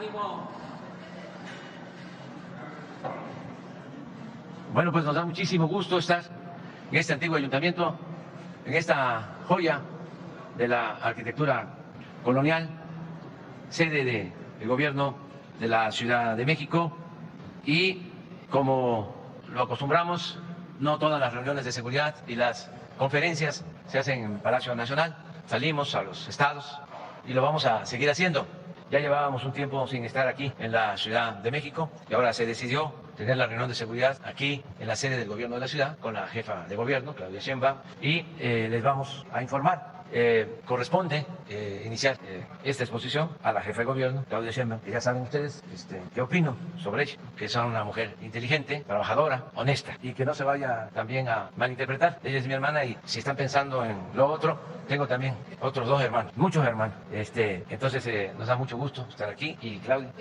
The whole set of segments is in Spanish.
ánimo. Bueno, pues nos da muchísimo gusto estar en este antiguo ayuntamiento, en esta joya de la arquitectura colonial, sede del gobierno de la Ciudad de México, y como lo acostumbramos, no todas las reuniones de seguridad y las conferencias se hacen en Palacio Nacional, salimos a los estados y lo vamos a seguir haciendo. Ya llevábamos un tiempo sin estar aquí en la Ciudad de México y ahora se decidió tener la reunión de seguridad aquí en la sede del gobierno de la ciudad con la jefa de gobierno, Claudia Sheinbaum, y les vamos a informar. Corresponde iniciar esta exposición a la jefa de gobierno, Claudia Sheinbaum, que ya saben ustedes qué opino sobre ella, que es una mujer inteligente, trabajadora, honesta, y que no se vaya también a malinterpretar. Ella es mi hermana y si están pensando en lo otro, tengo también otros dos hermanos, muchos hermanos. Entonces nos da mucho gusto estar aquí. Y Claudia.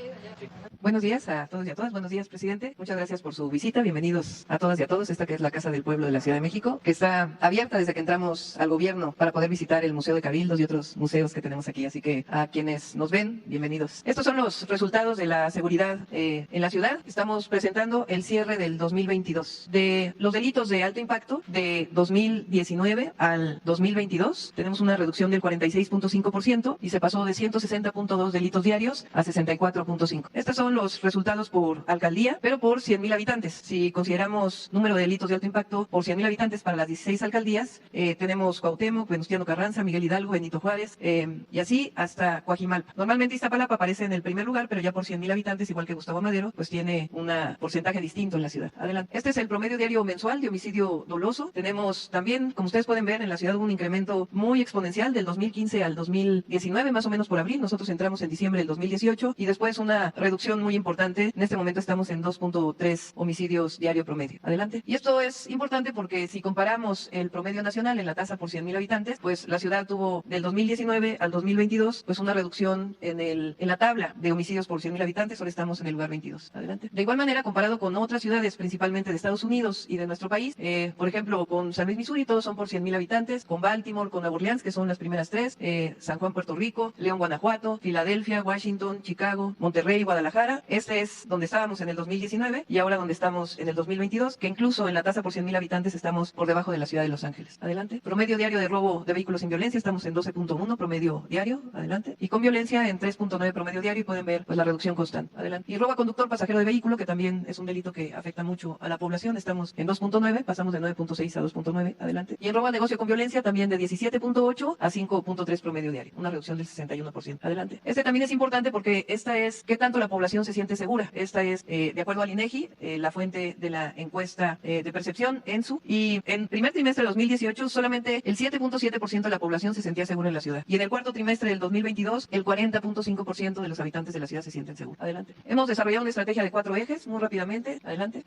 Buenos días a todos y a todas. Buenos días, presidente. Muchas gracias por su visita. Bienvenidos a todas y a todos. Esta que es la Casa del Pueblo de la Ciudad de México, que está abierta desde que entramos al gobierno para poder visitar el Museo de Cabildos y otros museos que tenemos aquí. Así que a quienes nos ven, bienvenidos. Estos son los resultados de la seguridad en la ciudad. Estamos presentando el cierre del 2022. De los delitos de alto impacto de 2019 al 2022, tenemos una reducción del 46.5% y se pasó de 160.2 delitos diarios a 64.5. Estos son los resultados por alcaldía, pero por 100,000 habitantes. Si consideramos número de delitos de alto impacto por 100,000 habitantes para las 16 alcaldías, tenemos Cuauhtémoc, Venustiano Carranza, Miguel Hidalgo, Benito Juárez, y así hasta Coajimalpa. Normalmente Iztapalapa aparece en el primer lugar, pero ya por 100,000 habitantes, igual que Gustavo Madero, pues tiene un porcentaje distinto en la ciudad. Adelante. Este es el promedio diario mensual de homicidio doloso. Tenemos también, como ustedes pueden ver, en la ciudad hubo un incremento muy exponencial del 2015 al 2019, más o menos por abril. Nosotros entramos en diciembre del 2018 y después una reducción muy importante. En este momento estamos en 2.3 homicidios diario promedio. Adelante. Y esto es importante porque si comparamos el promedio nacional en la tasa por 100,000 habitantes, pues la ciudad tuvo del 2019 al 2022 pues una reducción en la tabla de homicidios por 100,000 habitantes. Ahora estamos en el lugar 22. Adelante. De igual manera, comparado con otras ciudades, principalmente de Estados Unidos y de nuestro país, por ejemplo, con San Luis, Missouri, todos son por 100,000 habitantes, con Baltimore, con Nueva Orleans, que son las primeras tres, San Juan, Puerto Rico, León, Guanajuato, Filadelfia, Washington, Chicago, Monterrey, Guadalajara. Este es donde estábamos en el 2019 y ahora donde estamos en el 2022, que incluso en la tasa por 100,000 habitantes estamos por debajo de la ciudad de Los Ángeles. Adelante. Promedio diario de robo de vehículos sin violencia, estamos en 12.1 promedio diario. Adelante. Y con violencia en 3.9 promedio diario, y pueden ver pues la reducción constante. Adelante. Y robo a conductor pasajero de vehículo, que también es un delito que afecta mucho a la población, estamos en 2.9, pasamos de 9.6 a 2.9. Adelante. Y en robo a negocio con violencia también de 17.8 a 5.3 promedio diario, una reducción del 61%. Adelante. Este también es importante porque esta es qué tanto la población se siente segura. Esta es, de acuerdo al INEGI, la fuente de la encuesta de percepción, ENSU, y en primer trimestre de 2018 solamente el 7.7% de la población se sentía segura en la ciudad. Y en el cuarto trimestre del 2022, el 40.5% de los habitantes de la ciudad se sienten seguros. Adelante. Hemos desarrollado una estrategia de 4 ejes, muy rápidamente. Adelante.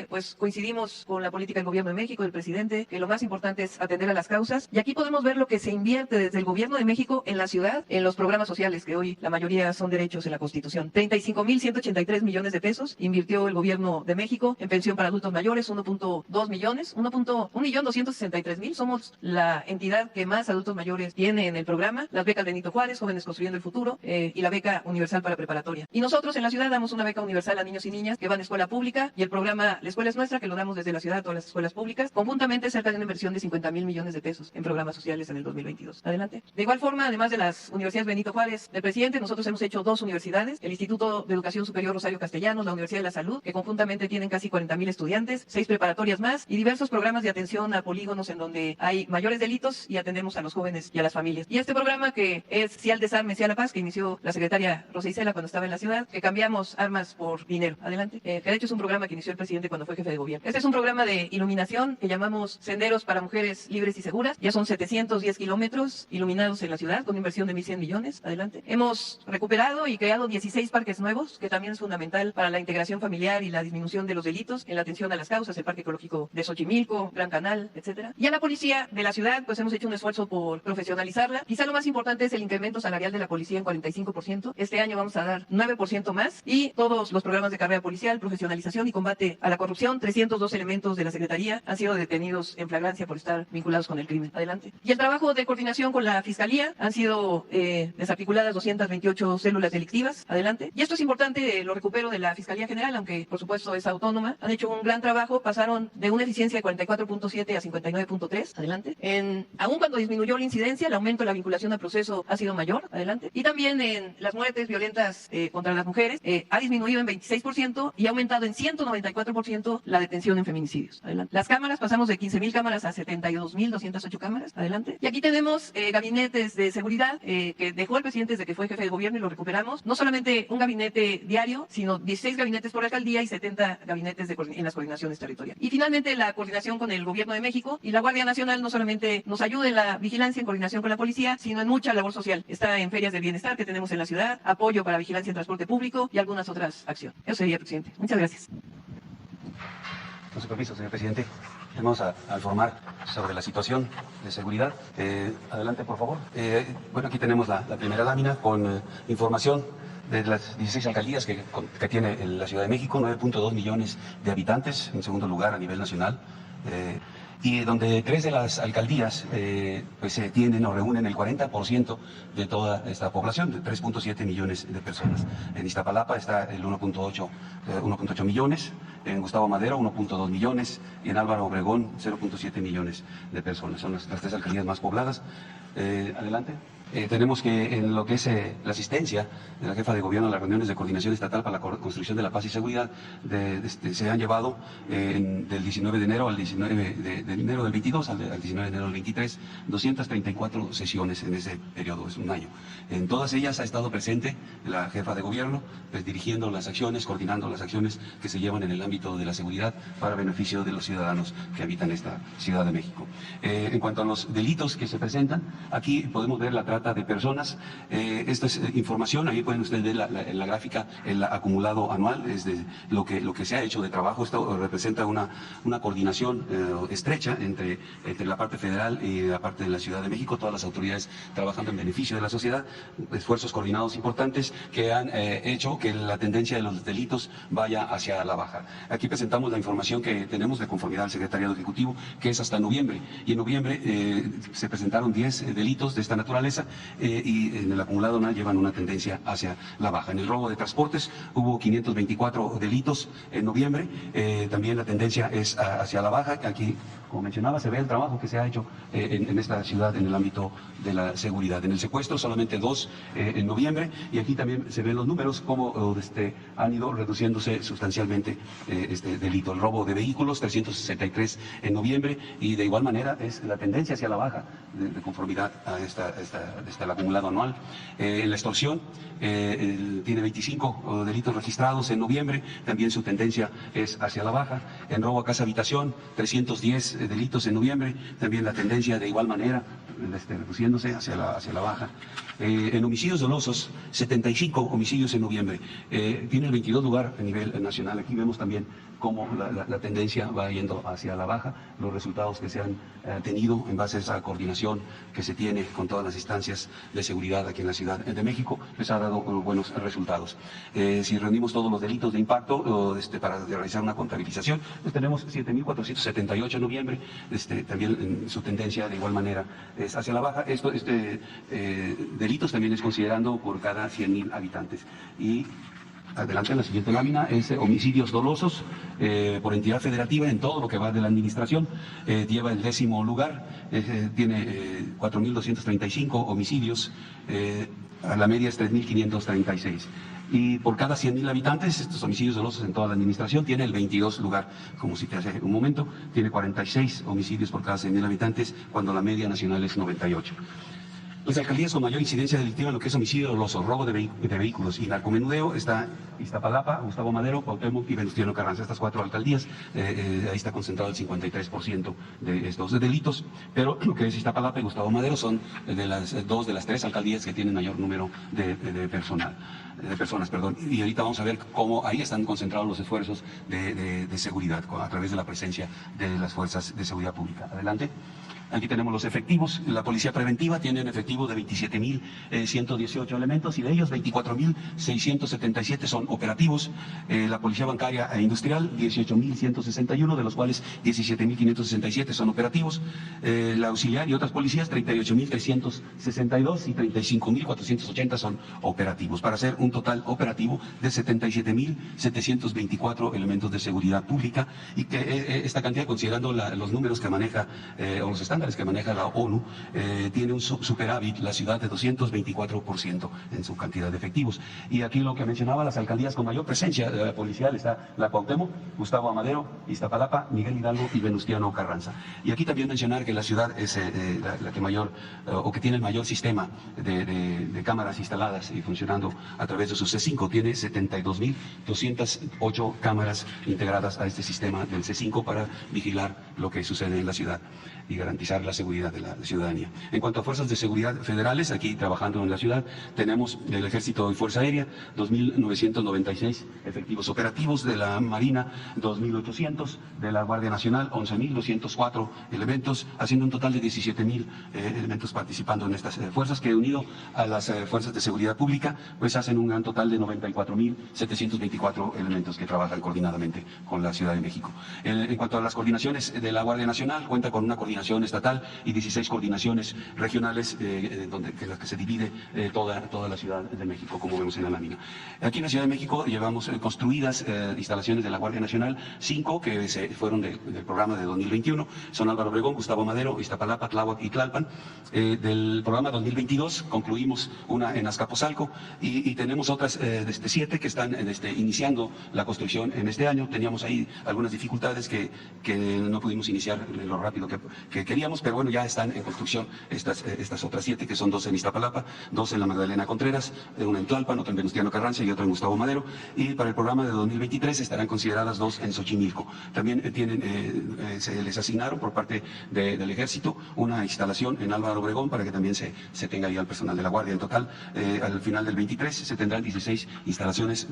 Pues coincidimos con la política del gobierno de México, del presidente, que lo más importante es atender a las causas. Y aquí podemos ver lo que se invierte desde el gobierno de México en la ciudad, en los programas sociales, que hoy la mayoría son derechos en la Constitución. 35,183 millones de pesos invirtió el gobierno de México en pensión para adultos mayores, 1.2 millones, 1.263.000. Somos la entidad que más adultos mayores tiene en el programa. Las becas Benito Juárez, Jóvenes Construyendo el Futuro, y la beca universal para preparatoria. Y nosotros en la ciudad damos una beca universal a niños y niñas que van a escuela pública, y el programa La Escuela es Nuestra, que lo damos desde la ciudad a todas las escuelas públicas, conjuntamente cerca de una inversión de 50,000 millones de pesos en programas sociales en el 2022. Adelante. De igual forma, además de las universidades Benito Juárez del presidente, nosotros hemos hecho 2 universidades, el Instituto de Educación Superior Rosario Castellanos, la Universidad de la Salud, que conjuntamente tienen casi 40,000 estudiantes, 6 preparatorias más y diversos programas de atención a polígonos en donde hay mayores delitos y atendemos a los jóvenes y a las familias. Y este programa, que es Sí al Desarme, Sí a la Paz, que inició la secretaria Rosa Isela cuando estaba en la ciudad, que cambiamos armas por dinero. Adelante. Que de hecho es un programa que inició el presidente cuando fue jefe de gobierno. Este es un programa de iluminación que llamamos Senderos para Mujeres Libres y Seguras. Ya son 710 kilómetros iluminados en la ciudad con inversión de 1,100 millones. Adelante. Hemos recuperado y creado 16 parques nuevos, que también es fundamental para la integración familiar y la disminución de los delitos, en la atención a las causas, el Parque Ecológico de Xochimilco, Gran Canal, etcétera. Y a la policía de la ciudad, pues hemos hecho un esfuerzo por profesionalizarla. Quizá lo más importante es el incremento salarial de la policía en 45%. Este año vamos a dar 9% más y todos los programas de carrera policial, profesionalización y combate a la corrupción. 302 elementos de la Secretaría han sido detenidos en flagrancia por estar vinculados con el crimen. Adelante. Y el trabajo de coordinación con la Fiscalía, han sido desarticuladas 228 células delictivas. Adelante. Y esto es importante, lo recupero de la Fiscalía General, aunque por supuesto es autónoma. Han hecho un gran trabajo, pasaron de una eficiencia de 44.7 a 59.3. Adelante. Aún cuando disminuyó la incidencia, el aumento de la vinculación al proceso ha sido mayor. Adelante. Y también en las muertes violentas contra las mujeres, ha disminuido en 26% y ha aumentado en 194% la detención en feminicidios. Adelante. Las cámaras, pasamos de 15.000 cámaras a 72.208 cámaras. Adelante. Y aquí tenemos gabinetes de seguridad que dejó el presidente desde que fue jefe de gobierno y lo recuperamos. No solamente un gabinete diario, sino 16 gabinetes por alcaldía y 70 gabinetes en las coordinaciones territoriales. Y finalmente la coordinación con el Gobierno de México y la Guardia Nacional no solamente nos ayuda en la vigilancia en coordinación con la policía, sino en mucha labor social. Está en ferias de bienestar que tenemos en la ciudad, apoyo para vigilancia en transporte público y algunas otras acciones. Eso sería, presidente. Muchas gracias. Con su permiso, señor presidente, vamos a informar sobre la situación de seguridad. Adelante, por favor. Bueno, aquí tenemos la primera lámina con información de las 16 alcaldías que tiene la Ciudad de México, 9.2 millones de habitantes, en segundo lugar a nivel nacional. Y donde 3 de las alcaldías pues tienen o reúnen el 40% de toda esta población, de 3.7 millones de personas. En Iztapalapa está el 1.8 millones, en Gustavo Madero 1.2 millones y en Álvaro Obregón 0.7 millones de personas. Son las 3 alcaldías más pobladas. Adelante. Tenemos que en lo que es la asistencia de la jefa de gobierno a las reuniones de coordinación estatal para la construcción de la paz y seguridad, se han llevado del 19 de enero al 19 de enero del 22 al 19 de enero del 23, 234 sesiones en ese periodo, es un año. En todas ellas ha estado presente la jefa de gobierno, pues, dirigiendo las acciones, coordinando las acciones que se llevan en el ámbito de la seguridad para beneficio de los ciudadanos que habitan esta Ciudad de México. En cuanto a los delitos que se presentan, aquí podemos ver la trata de personas. Esta es información, ahí pueden ustedes ver la gráfica, el acumulado anual, es de lo que se ha hecho de trabajo. Esto representa una coordinación estrecha entre la parte federal y la parte de la Ciudad de México, todas las autoridades trabajando en beneficio de la sociedad, esfuerzos coordinados importantes que han hecho que la tendencia de los delitos vaya hacia la baja. Aquí presentamos la información que tenemos de conformidad al Secretariado Ejecutivo, que es hasta noviembre, y en noviembre se presentaron 10 delitos de esta naturaleza, y en el acumulado anual llevan una tendencia hacia la baja. En el robo de transportes hubo 524 delitos en noviembre, también la tendencia es hacia la baja. Aquí, como mencionaba, se ve el trabajo que se ha hecho en esta ciudad en el ámbito de la seguridad. En el secuestro solamente 2 en noviembre, y aquí también se ven los números como han ido reduciéndose sustancialmente este delito. El robo de vehículos, 363 en noviembre, y de igual manera es la tendencia hacia la baja de conformidad a el acumulado anual. En la extorsión tiene 25 delitos registrados en noviembre, también su tendencia es hacia la baja. En robo a casa habitación, 310 delitos en noviembre, también la tendencia de igual manera reduciéndose hacia la baja. En homicidios dolosos, 75 homicidios en noviembre, tiene el 22 lugar a nivel nacional. Aquí vemos también cómo la tendencia va yendo hacia la baja, los resultados que se han tenido en base a esa coordinación que se tiene con todas las instancias de seguridad aquí en la Ciudad de México, les ha dado buenos resultados. Si reunimos todos los delitos de impacto para realizar una contabilización, pues tenemos 7.478 en noviembre, también su tendencia de igual manera es hacia la baja. Delitos también es considerando por cada 100.000 habitantes. Y adelante, en la siguiente lámina es homicidios dolosos por entidad federativa en todo lo que va de la administración. Lleva el 10º lugar, tiene 4.235 homicidios, a la media es 3.536. Y por cada 100.000 habitantes, estos homicidios dolosos en toda la administración, tiene el 22 lugar, como cité hace un momento, tiene 46 homicidios por cada 100.000 habitantes, cuando la media nacional es 98. Las alcaldías con mayor incidencia delictiva en lo que es homicidio doloso, robo de vehículos y narcomenudeo está Iztapalapa, Gustavo Madero, Cuauhtémoc y Venustiano Carranza. Estas 4 alcaldías, ahí está concentrado el 53% de estos delitos, pero lo que es Iztapalapa y Gustavo Madero son dos de las 3 alcaldías que tienen mayor número de personas. Y ahorita vamos a ver cómo ahí están concentrados los esfuerzos de seguridad a través de la presencia de las fuerzas de seguridad pública. Adelante. Aquí tenemos los efectivos. La policía preventiva tiene un efectivo de 27.118 elementos y de ellos 24.677 son operativos. La policía bancaria e industrial 18.161, de los cuales 17.567 son operativos. La auxiliar y otras policías 38.362 y 35.480 son operativos, para hacer un total operativo de 77.724 elementos de seguridad pública, y que esta cantidad, considerando los números que maneja o los estándares que maneja la ONU, tiene un superávit la ciudad de 224% en su cantidad de efectivos. Y aquí lo que mencionaba, las alcaldías con mayor presencia policial está la Cuauhtémoc, Gustavo Amadero, Iztapalapa, Miguel Hidalgo y Venustiano Carranza. Y aquí también mencionar que la ciudad es la que mayor o que tiene el mayor sistema de cámaras instaladas y funcionando a través de su C5. Tiene 72.208 cámaras integradas a este sistema del C5 para vigilar lo que sucede en la ciudad y garantizar la seguridad de la ciudadanía. En cuanto a fuerzas de seguridad federales, aquí trabajando en la ciudad, tenemos del Ejército y Fuerza Aérea 2.996 efectivos operativos, de la Marina 2.800, de la Guardia Nacional 11.204 elementos, haciendo un total de 17.000 elementos participando en estas fuerzas, que unido a las fuerzas de seguridad pública, pues hacen un gran total de 94.724 elementos que trabajan coordinadamente con la Ciudad de México. En cuanto a las coordinaciones de la Guardia Nacional, cuenta con una coordinación estatal y 16 coordinaciones regionales, en las que se divide toda la Ciudad de México, como vemos en la lámina. Aquí en la Ciudad de México llevamos construidas instalaciones de la Guardia Nacional, 5 que fueron del programa de 2021, son Álvaro Obregón, Gustavo Madero, Iztapalapa, Tláhuac y Tlalpan. Del programa 2022 concluimos una en Azcapotzalco y tenemos otras 7 que están iniciando la construcción en este año. Teníamos ahí algunas dificultades que no pudimos iniciar lo rápido que queríamos, pero bueno, ya están en construcción estas otras 7, que son 2 en Iztapalapa, 2 en la Magdalena Contreras, una en Tlalpan, otra en Venustiano Carranza y otra en Gustavo Madero. Y para el programa de 2023 estarán consideradas 2 en Xochimilco. También se les asignaron por parte del Ejército una instalación en Álvaro Obregón para que también se tenga ahí al personal de la Guardia. En total, al final del 23 se tendrán 16 instalaciones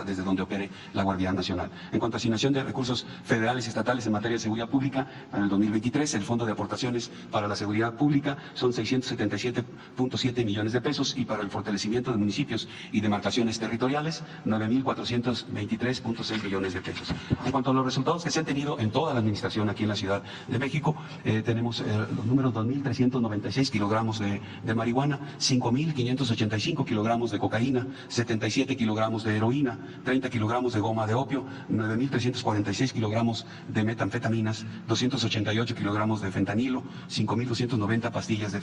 desde donde opere la Guardia Nacional. En cuanto a asignación de recursos federales y estatales en materia de seguridad pública, para el 2023 el Fondo de Aportaciones para la Seguridad Pública son 677.7 millones de pesos, y para el fortalecimiento de municipios y demarcaciones territoriales 9.423.6 millones de pesos. En cuanto a los resultados que se han tenido en toda la administración aquí en la Ciudad de México, tenemos los números: 2.396 kilogramos de marihuana, 5.585 kilogramos de cocaína, 77 kilogramos de heroína, 30 kilogramos de goma de opio, 9.346 kilogramos de metanfetaminas, 288 kilogramos de fentanilo, 5.290 pastillas de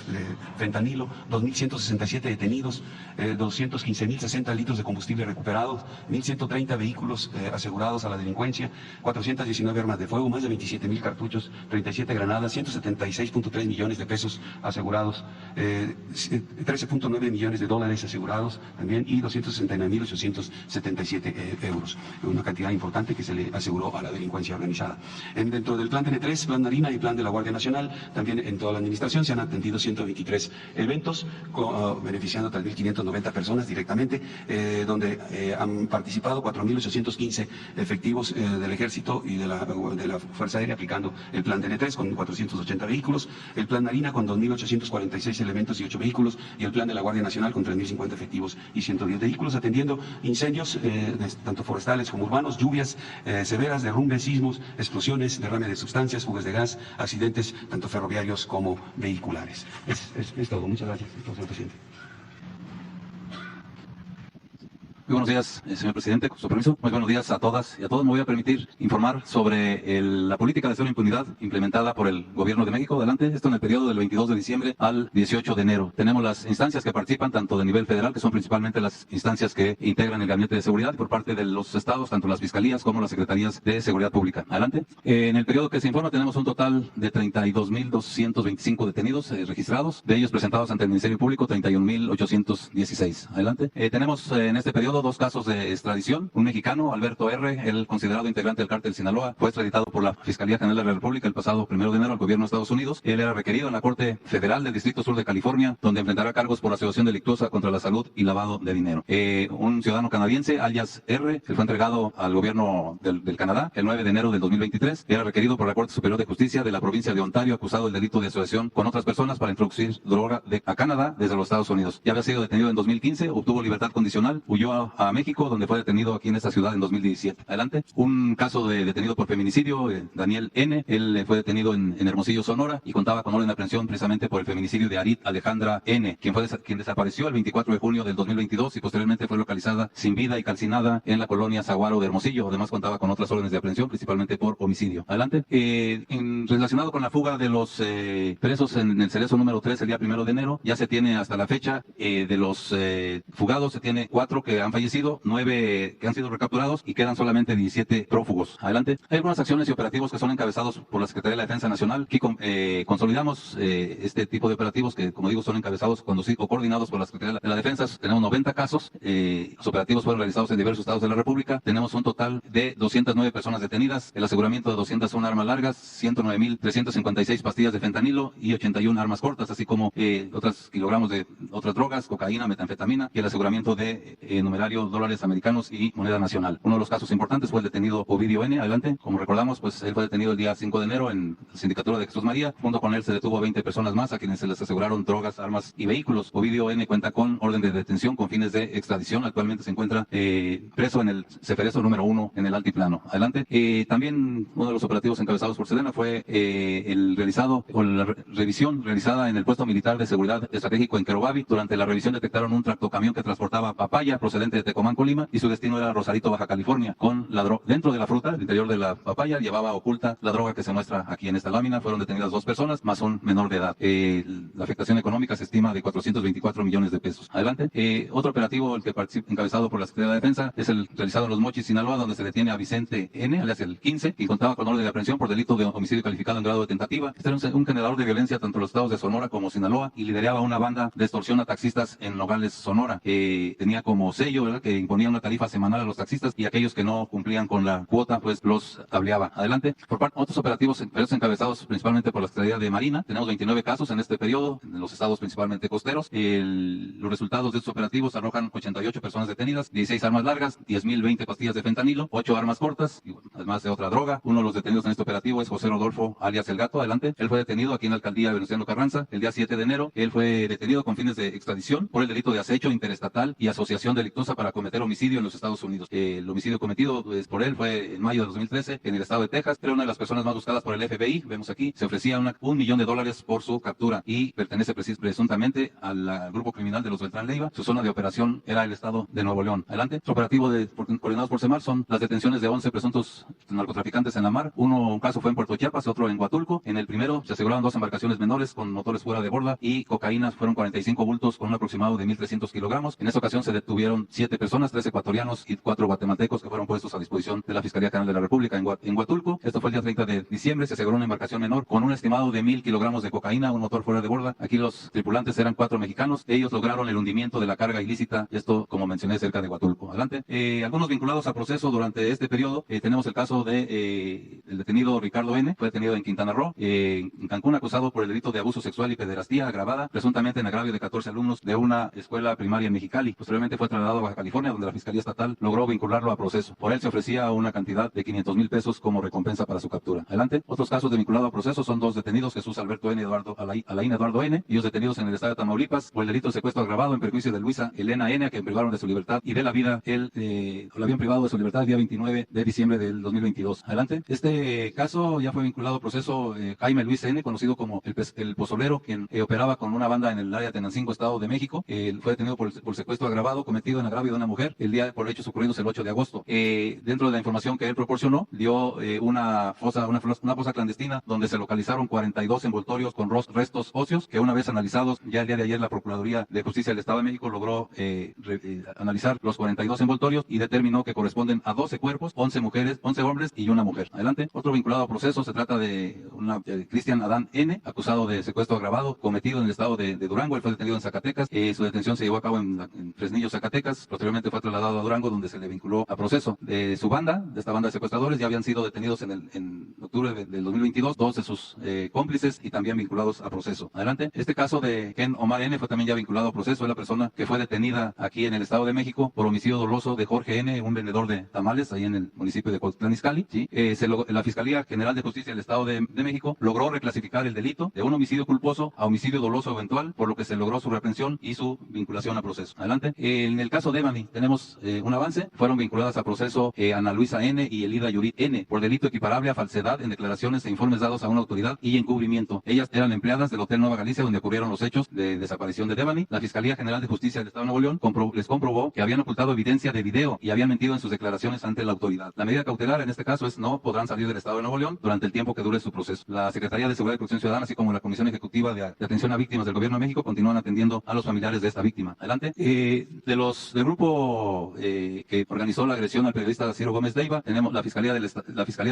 fentanilo, 2.167 detenidos, 215.060 litros de combustible recuperados, 1.130 vehículos asegurados a la delincuencia, 419 armas de fuego, más de 27.000 cartuchos, 37 granadas, 176.3 millones de pesos asegurados, 13.9 millones de dólares asegurados también, y 269.877 euros. Una cantidad importante que se le aseguró a la delincuencia organizada. Dentro del plan TN3, plan Marina y plan de la Guardia Nacional, también en toda la administración se han atendido 123 eventos, beneficiando a 3.590 personas directamente, donde han participado 4.815 efectivos del Ejército y de la Fuerza Aérea, aplicando el plan TN3 con 480 vehículos, el plan Marina con 2.846 elementos y 8 vehículos, y el plan de la Guardia Nacional con 3.050 efectivos y 110 vehículos, atendiendo incendios tanto forestales como urbanos, lluvias severas, derrumbes, sismos, explosiones, derrame de sustancias, fugas de gas, accidentes tanto ferroviarios como vehiculares. Es todo. Muchas gracias, señor presidente. Muy buenos días, señor presidente, con su permiso. Muy buenos días a todas y a todos. Me voy a permitir informar sobre la política de cero impunidad implementada por el Gobierno de México. Adelante. Esto en el periodo del 22 de diciembre al 18 de enero. Tenemos las instancias que participan tanto de nivel federal, que son principalmente las instancias que integran el Gabinete de Seguridad, y por parte de los estados, tanto las fiscalías como las secretarías de Seguridad Pública. Adelante. En el periodo que se informa tenemos un total de 32.225 detenidos registrados, de ellos presentados ante el Ministerio Público 31.816. Adelante. Tenemos en este periodo 2 casos de extradición. Un mexicano, Alberto R., el considerado integrante del cártel Sinaloa, fue extraditado por la Fiscalía General de la República el pasado 1 de enero al gobierno de Estados Unidos. Él era requerido en la Corte Federal del Distrito Sur de California, donde enfrentará cargos por asociación delictuosa contra la salud y lavado de dinero. Un ciudadano canadiense, alias R., que fue entregado al gobierno del Canadá el 9 de enero del 2023, era requerido por la Corte Superior de Justicia de la provincia de Ontario, acusado del delito de asociación con otras personas para introducir droga a Canadá desde los Estados Unidos. Ya había sido detenido en 2015, obtuvo libertad condicional, huyó a México, donde fue detenido aquí en esta ciudad en 2017. Adelante. Un caso de detenido por feminicidio, Daniel N., él fue detenido en Hermosillo, Sonora, y contaba con orden de aprehensión precisamente por el feminicidio de Arit Alejandra N., quien desapareció el 24 de junio del y posteriormente fue localizada sin vida y calcinada en la colonia Zaguaro de Hermosillo. Además contaba con otras órdenes de aprehensión, principalmente por homicidio. Adelante. Relacionado con la fuga de los presos en el Cerezo número 3 el día 1 de enero, ya se tiene hasta la fecha de los fugados, se tiene 4 que han fallecido, 9 que han sido recapturados y quedan solamente 17 prófugos. Adelante. Hay algunas acciones y operativos que son encabezados por la Secretaría de la Defensa Nacional. Aquí consolidamos este tipo de operativos que, como digo, son encabezados o coordinados por la Secretaría de la Defensa. Tenemos 90 casos, los operativos fueron realizados en diversos estados de la República. Tenemos un total de 209 personas detenidas, el aseguramiento de 201 armas largas, 109.356 pastillas de fentanilo y 81 armas cortas, así como otros kilogramos de otras drogas, cocaína, metanfetamina, y el aseguramiento de numerario dólares americanos y moneda nacional. Uno de los casos importantes fue el detenido Ovidio N. Adelante. Como recordamos, pues él fue detenido el día 5 de enero en la Sindicatura de Jesús María. Junto con él se detuvo a 20 personas más a quienes se les aseguraron drogas, armas y vehículos. Ovidio N. cuenta con orden de detención con fines de extradición. Actualmente se encuentra preso en el Ceferezo número 1 en el Altiplano. Adelante. También uno de los operativos encabezados por Sedena fue la revisión realizada en el puesto militar de seguridad estratégico en Querobavi. Durante la revisión detectaron un tractocamión que transportaba papaya procedente de Tecomán, Colima, y su destino era Rosarito, Baja California. Con la dentro de la fruta, el interior de la papaya, llevaba oculta la droga que se muestra aquí en esta lámina. Fueron detenidas 2 personas más un menor de edad. La afectación económica se estima de 424 millones de pesos. Adelante. Otro operativo, el que encabezado por la Secretaría de la Defensa, es el realizado en Los Mochis, Sinaloa, donde se detiene a Vicente N., alias el 15, quien contaba con orden de aprehensión por delito de homicidio calificado en grado de tentativa. Este era un generador de violencia tanto en los estados de Sonora como Sinaloa y lideraba una banda de extorsión a taxistas en Nogales, Sonora. Tenía como sello, ¿verdad?, que imponía una tarifa semanal a los taxistas y aquellos que no cumplían con la cuota, pues los tableaba. Adelante. Por parte otros operativos encabezados principalmente por la Secretaría de Marina. Tenemos 29 casos en este periodo, en los estados principalmente costeros. Los resultados de estos operativos arrojan 88 personas detenidas, 16 armas largas, 10.020 pastillas de fentanilo, 8 armas cortas, y bueno, además de otra droga. Uno de los detenidos en este operativo es José Rodolfo, alias El Gato. Adelante. Él fue detenido aquí en la alcaldía de Venustiano Carranza el día 7 de enero. Él fue detenido con fines de extradición por el delito de acecho interestatal y asociación delictuosa para cometer homicidio en los Estados Unidos. El homicidio cometido por él fue en mayo de 2013 en el estado de Texas. Era una de las personas más buscadas por el FBI. Vemos aquí, se ofrecía $1 millón por su captura y pertenece presuntamente al grupo criminal de los Beltrán Leiva. Su zona de operación era el estado de Nuevo León. Adelante. Otro operativo coordinados por CEMAR son las detenciones de 11 presuntos narcotraficantes en la mar. Un caso fue en Puerto Chiapas, otro en Huatulco. En el primero se aseguraron 2 embarcaciones menores con motores fuera de borda y cocaína. Fueron 45 bultos con un aproximado de 1.300 kilogramos. En esta ocasión se detuvieron 7 personas, 3 ecuatorianos y 4 guatemaltecos que fueron puestos a disposición de la Fiscalía General de la República en Huatulco. Esto fue el día 30 de diciembre. Se aseguró una embarcación menor con un estimado de 1.000 kilogramos de cocaína, un motor fuera de borda. Aquí los tripulantes eran 4 mexicanos. Ellos lograron el hundimiento de la carga ilícita. Esto, como mencioné, cerca de Huatulco. Adelante. Algunos vinculados a proceso durante este periodo. Tenemos el caso de el detenido Ricardo N. Fue detenido en Quintana Roo, en Cancún, acusado por el delito de abuso sexual y pederastía agravada, presuntamente en agravio de 14 alumnos de una escuela primaria en Mexicali. Posteriormente fue trasladado a Baja California, donde la Fiscalía Estatal logró vincularlo a proceso. Por él se ofrecía una cantidad de 500,000 pesos como recompensa para su captura. Adelante. Otros casos de vinculado a proceso son 2 detenidos, Jesús Alberto N. Alain Eduardo N. Ellos detenidos en el estado de Tamaulipas por el delito de secuestro agravado en perjuicio de Luisa Elena N., a quien privaron de su libertad y de la vida. Él lo habían privado de su libertad el día 29 de diciembre del 2022. Adelante. Este caso ya fue vinculado a proceso Jaime Luis N., conocido como el Pozolero, quien operaba con una banda en el área de Tenancingo, Estado de México. Fue detenido por secuestro agravado cometido en agravio de una mujer el día por hechos ocurridos el 8 de agosto. Dentro de la información que él proporcionó, dio una fosa clandestina donde se localizaron 42 envoltorios con restos óseos que, una vez analizados, ya el día de ayer la Procuraduría de Justicia del Estado de México logró analizar los 42 envoltorios y determinó que corresponden a 12 cuerpos, 11 mujeres, 11 hombres y una mujer. Adelante. Otro vinculado a proceso se trata de Cristian Adán N., acusado de secuestro agravado cometido en el estado de Durango. Él fue detenido en Zacatecas. Su detención se llevó a cabo en Fresnillo, Zacatecas. Posteriormente fue trasladado a Durango, donde se le vinculó a proceso. De su banda, de esta banda de secuestradores, ya habían sido detenidos en octubre del 2022 dos de sus cómplices y también vinculados a proceso. Adelante. Este caso de Ken Omar N. fue también ya vinculado a proceso. Es la persona que fue detenida aquí en el Estado de México por homicidio doloso de Jorge N., un vendedor de tamales ahí en el municipio de Cuautitlán Izcalli. ¿Sí? La Fiscalía General de Justicia del Estado de México logró reclasificar el delito de un homicidio culposo a homicidio doloso eventual, por lo que se logró su reprehensión y su vinculación a proceso. Adelante. En el caso de Devani tenemos un avance. Fueron vinculadas a proceso Ana Luisa N. y Elida Yurit N. por delito equiparable a falsedad en declaraciones e informes dados a una autoridad y encubrimiento. Ellas eran empleadas del Hotel Nueva Galicia, donde ocurrieron los hechos de desaparición de Devani. La Fiscalía General de Justicia del Estado de Nuevo León les comprobó que habían ocultado evidencia de video y habían mentido en sus declaraciones ante la autoridad. La medida cautelar en este caso es no podrán salir del Estado de Nuevo León durante el tiempo que dure su proceso. La Secretaría de Seguridad y Protección Ciudadana, así como la Comisión Ejecutiva de Atención a Víctimas del Gobierno de México, continúan atendiendo a los familiares de esta víctima. Adelante. Del grupo que organizó la agresión al periodista Ciro Gómez Leiva, tenemos la Fiscalía de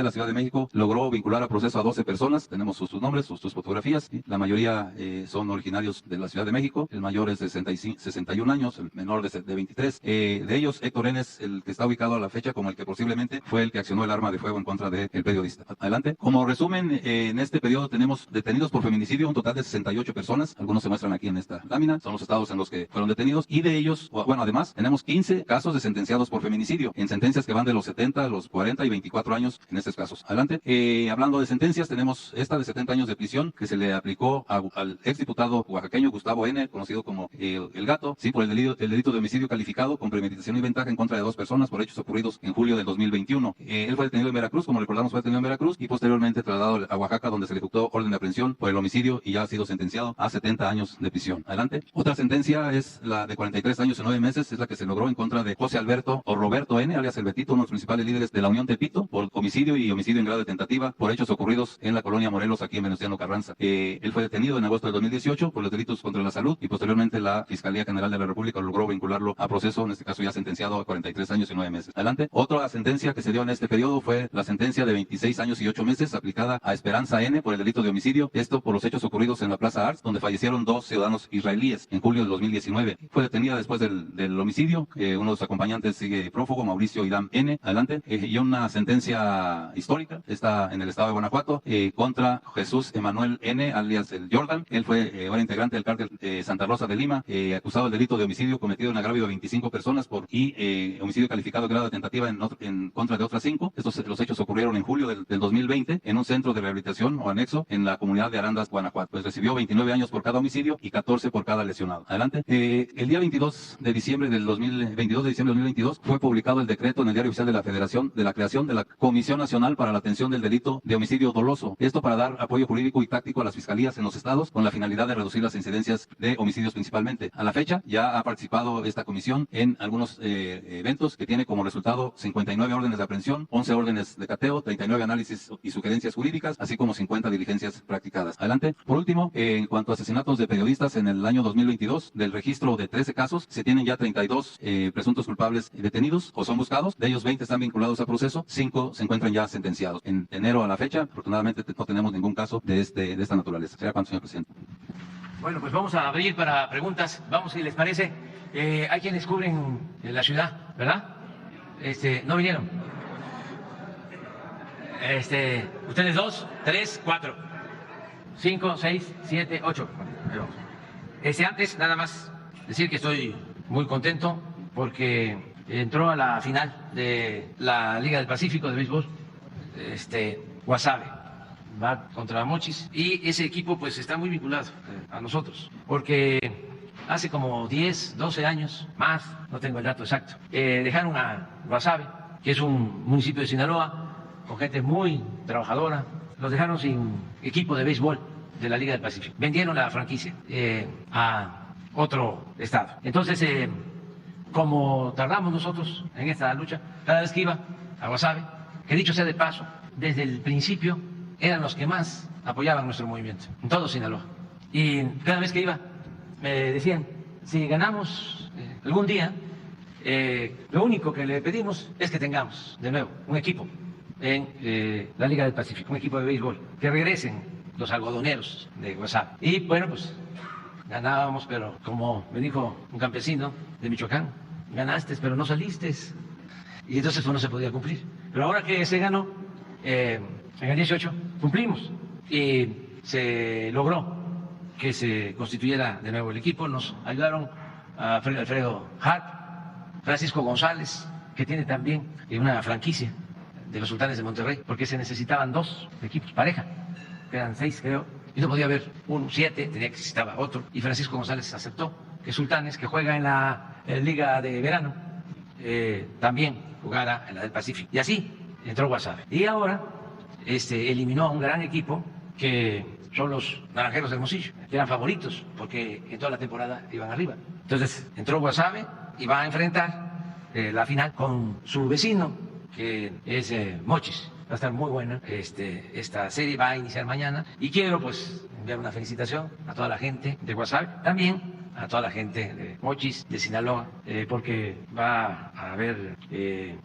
la Ciudad de México logró vincular a proceso a 12 personas. Tenemos sus nombres, sus fotografías. ¿Sí? La mayoría son originarios de la Ciudad de México. El mayor es de 61 años, el menor de 23. De ellos, Héctor N. es el que está ubicado a la fecha como el que posiblemente fue el que accionó el arma de fuego en contra del periodista. Adelante. Como resumen, en este periodo tenemos detenidos por feminicidio un total de 68 personas. Algunos se muestran aquí en esta lámina. Son los estados en los que fueron detenidos. Y de ellos, bueno, además, tenemos 15 casos de sentenciados por feminicidio, en sentencias que van de los 70 a los 40 y 24 años en estos casos. Adelante. Hablando de sentencias, tenemos esta de 70 años de prisión que se le aplicó al exdiputado oaxaqueño Gustavo N., conocido como el Gato, sí, por el delito de homicidio calificado con premeditación y ventaja en contra de dos personas por hechos ocurridos en julio del 2021. Él fue detenido en Veracruz, como recordamos, fue detenido en Veracruz y posteriormente trasladado a Oaxaca, donde se le ejecutó orden de aprehensión por el homicidio y ya ha sido sentenciado a 70 años de prisión. Adelante. Otra sentencia es la de 43 años y 9 meses, es la que se logró en contra de José Alberto o Roberto N., alias El Betito, uno de los principales líderes de la Unión Tepito, por homicidio y homicidio en grado de tentativa por hechos ocurridos en la colonia Morelos, aquí en Venustiano Carranza. Él fue detenido en agosto del 2018 por los delitos contra la salud y posteriormente la Fiscalía General de la República logró vincularlo a proceso, en este caso ya sentenciado a 43 años y 9 meses. Adelante. Otra sentencia que se dio en este periodo fue la sentencia de 26 años y 8 meses aplicada a Esperanza N. por el delito de homicidio, esto por los hechos ocurridos en la Plaza Arts, donde fallecieron 2 ciudadanos israelíes en julio del 2019. Fue detenida después del homicidio. Uno de los acompañantes sigue prófugo, Mauricio Idam N. Adelante. Y una sentencia histórica, está en el estado de Guanajuato, contra Jesús Emanuel N., alias el Jordan. Él fue ahora integrante del cártel Santa Rosa de Lima, acusado del delito de homicidio cometido en agravio de 25 personas y homicidio calificado de grado de tentativa en contra de otras 5. Los hechos ocurrieron en julio del 2020 en un centro de rehabilitación o anexo en la comunidad de Arandas, Guanajuato. Pues recibió 29 años por cada homicidio y 14 por cada lesionado. Adelante. El día 22 de diciembre del 2022 fue publicado el decreto en el Diario Oficial de la Federación de la creación de la Comisión Nacional para la Atención del Delito de Homicidio Doloso. Esto para dar apoyo jurídico y táctico a las fiscalías en los estados con la finalidad de reducir las incidencias de homicidios principalmente. A la fecha ya ha participado esta comisión en algunos eventos que tiene como resultado 59 órdenes de aprehensión, 11 órdenes de cateo, 39 análisis y sugerencias jurídicas, así como 50 diligencias practicadas. Adelante. Por último, en cuanto a asesinatos de periodistas en el año 2022, del registro de 13 casos, se tienen ya 32 presuntos culpables detenidos o son buscados. De ellos 20 están vinculados a proceso, 5 se encuentran ya sentenciados. En enero a la fecha, afortunadamente no tenemos ningún caso de esta naturaleza. ¿Será cuánto, señor presidente? Bueno, pues vamos a abrir para preguntas. Vamos, si les parece. Hay quienes cubren la ciudad, ¿verdad? No vinieron. Ustedes 2, 3, 4, 5, 6, 7, 8. Ahí vamos. Antes, nada más decir que estoy muy contento porque entró a la final de la Liga del Pacífico de béisbol, Guasave, va contra Mochis, y ese equipo pues está muy vinculado a nosotros, porque hace como 10, 12 años, más, no tengo el dato exacto, dejaron a Guasave, que es un municipio de Sinaloa, con gente muy trabajadora, los dejaron sin equipo de béisbol de la Liga del Pacífico. Vendieron la franquicia a otro estado. Entonces, como tardamos nosotros en esta lucha, cada vez que iba a Guasave, que dicho sea de paso, desde el principio eran los que más apoyaban nuestro movimiento, en todo Sinaloa. Y cada vez que iba, me decían, si ganamos algún día, lo único que le pedimos es que tengamos de nuevo un equipo en la Liga del Pacífico, un equipo de béisbol, que regresen los algodoneros de Guasave. Y bueno, pues ganábamos, pero como me dijo un campesino de Michoacán, ganaste, pero no saliste. Y entonces eso no se podía cumplir. Pero ahora que se ganó, en el 18 cumplimos y se logró que se constituyera de nuevo el equipo. Nos ayudaron a Alfredo Harp, Francisco González, que tiene también una franquicia de los Sultanes de Monterrey, porque se necesitaban 2 equipos, pareja, que eran 6 creo, y no podía haber 7, necesitaba otro, y Francisco González aceptó que Sultanes, que juega en la Liga de Verano, también jugara en la del Pacífico. Y así entró Guasave. Y ahora eliminó a un gran equipo que son los Naranjeros de Hermosillo, que eran favoritos porque en toda la temporada iban arriba. Entonces entró Guasave y va a enfrentar la final con su vecino, que es Mochis. Va a estar muy buena. Esta serie va a iniciar mañana y quiero pues enviar una felicitación a toda la gente de Guasave, también a toda la gente de Mochis, de Sinaloa, porque va a haber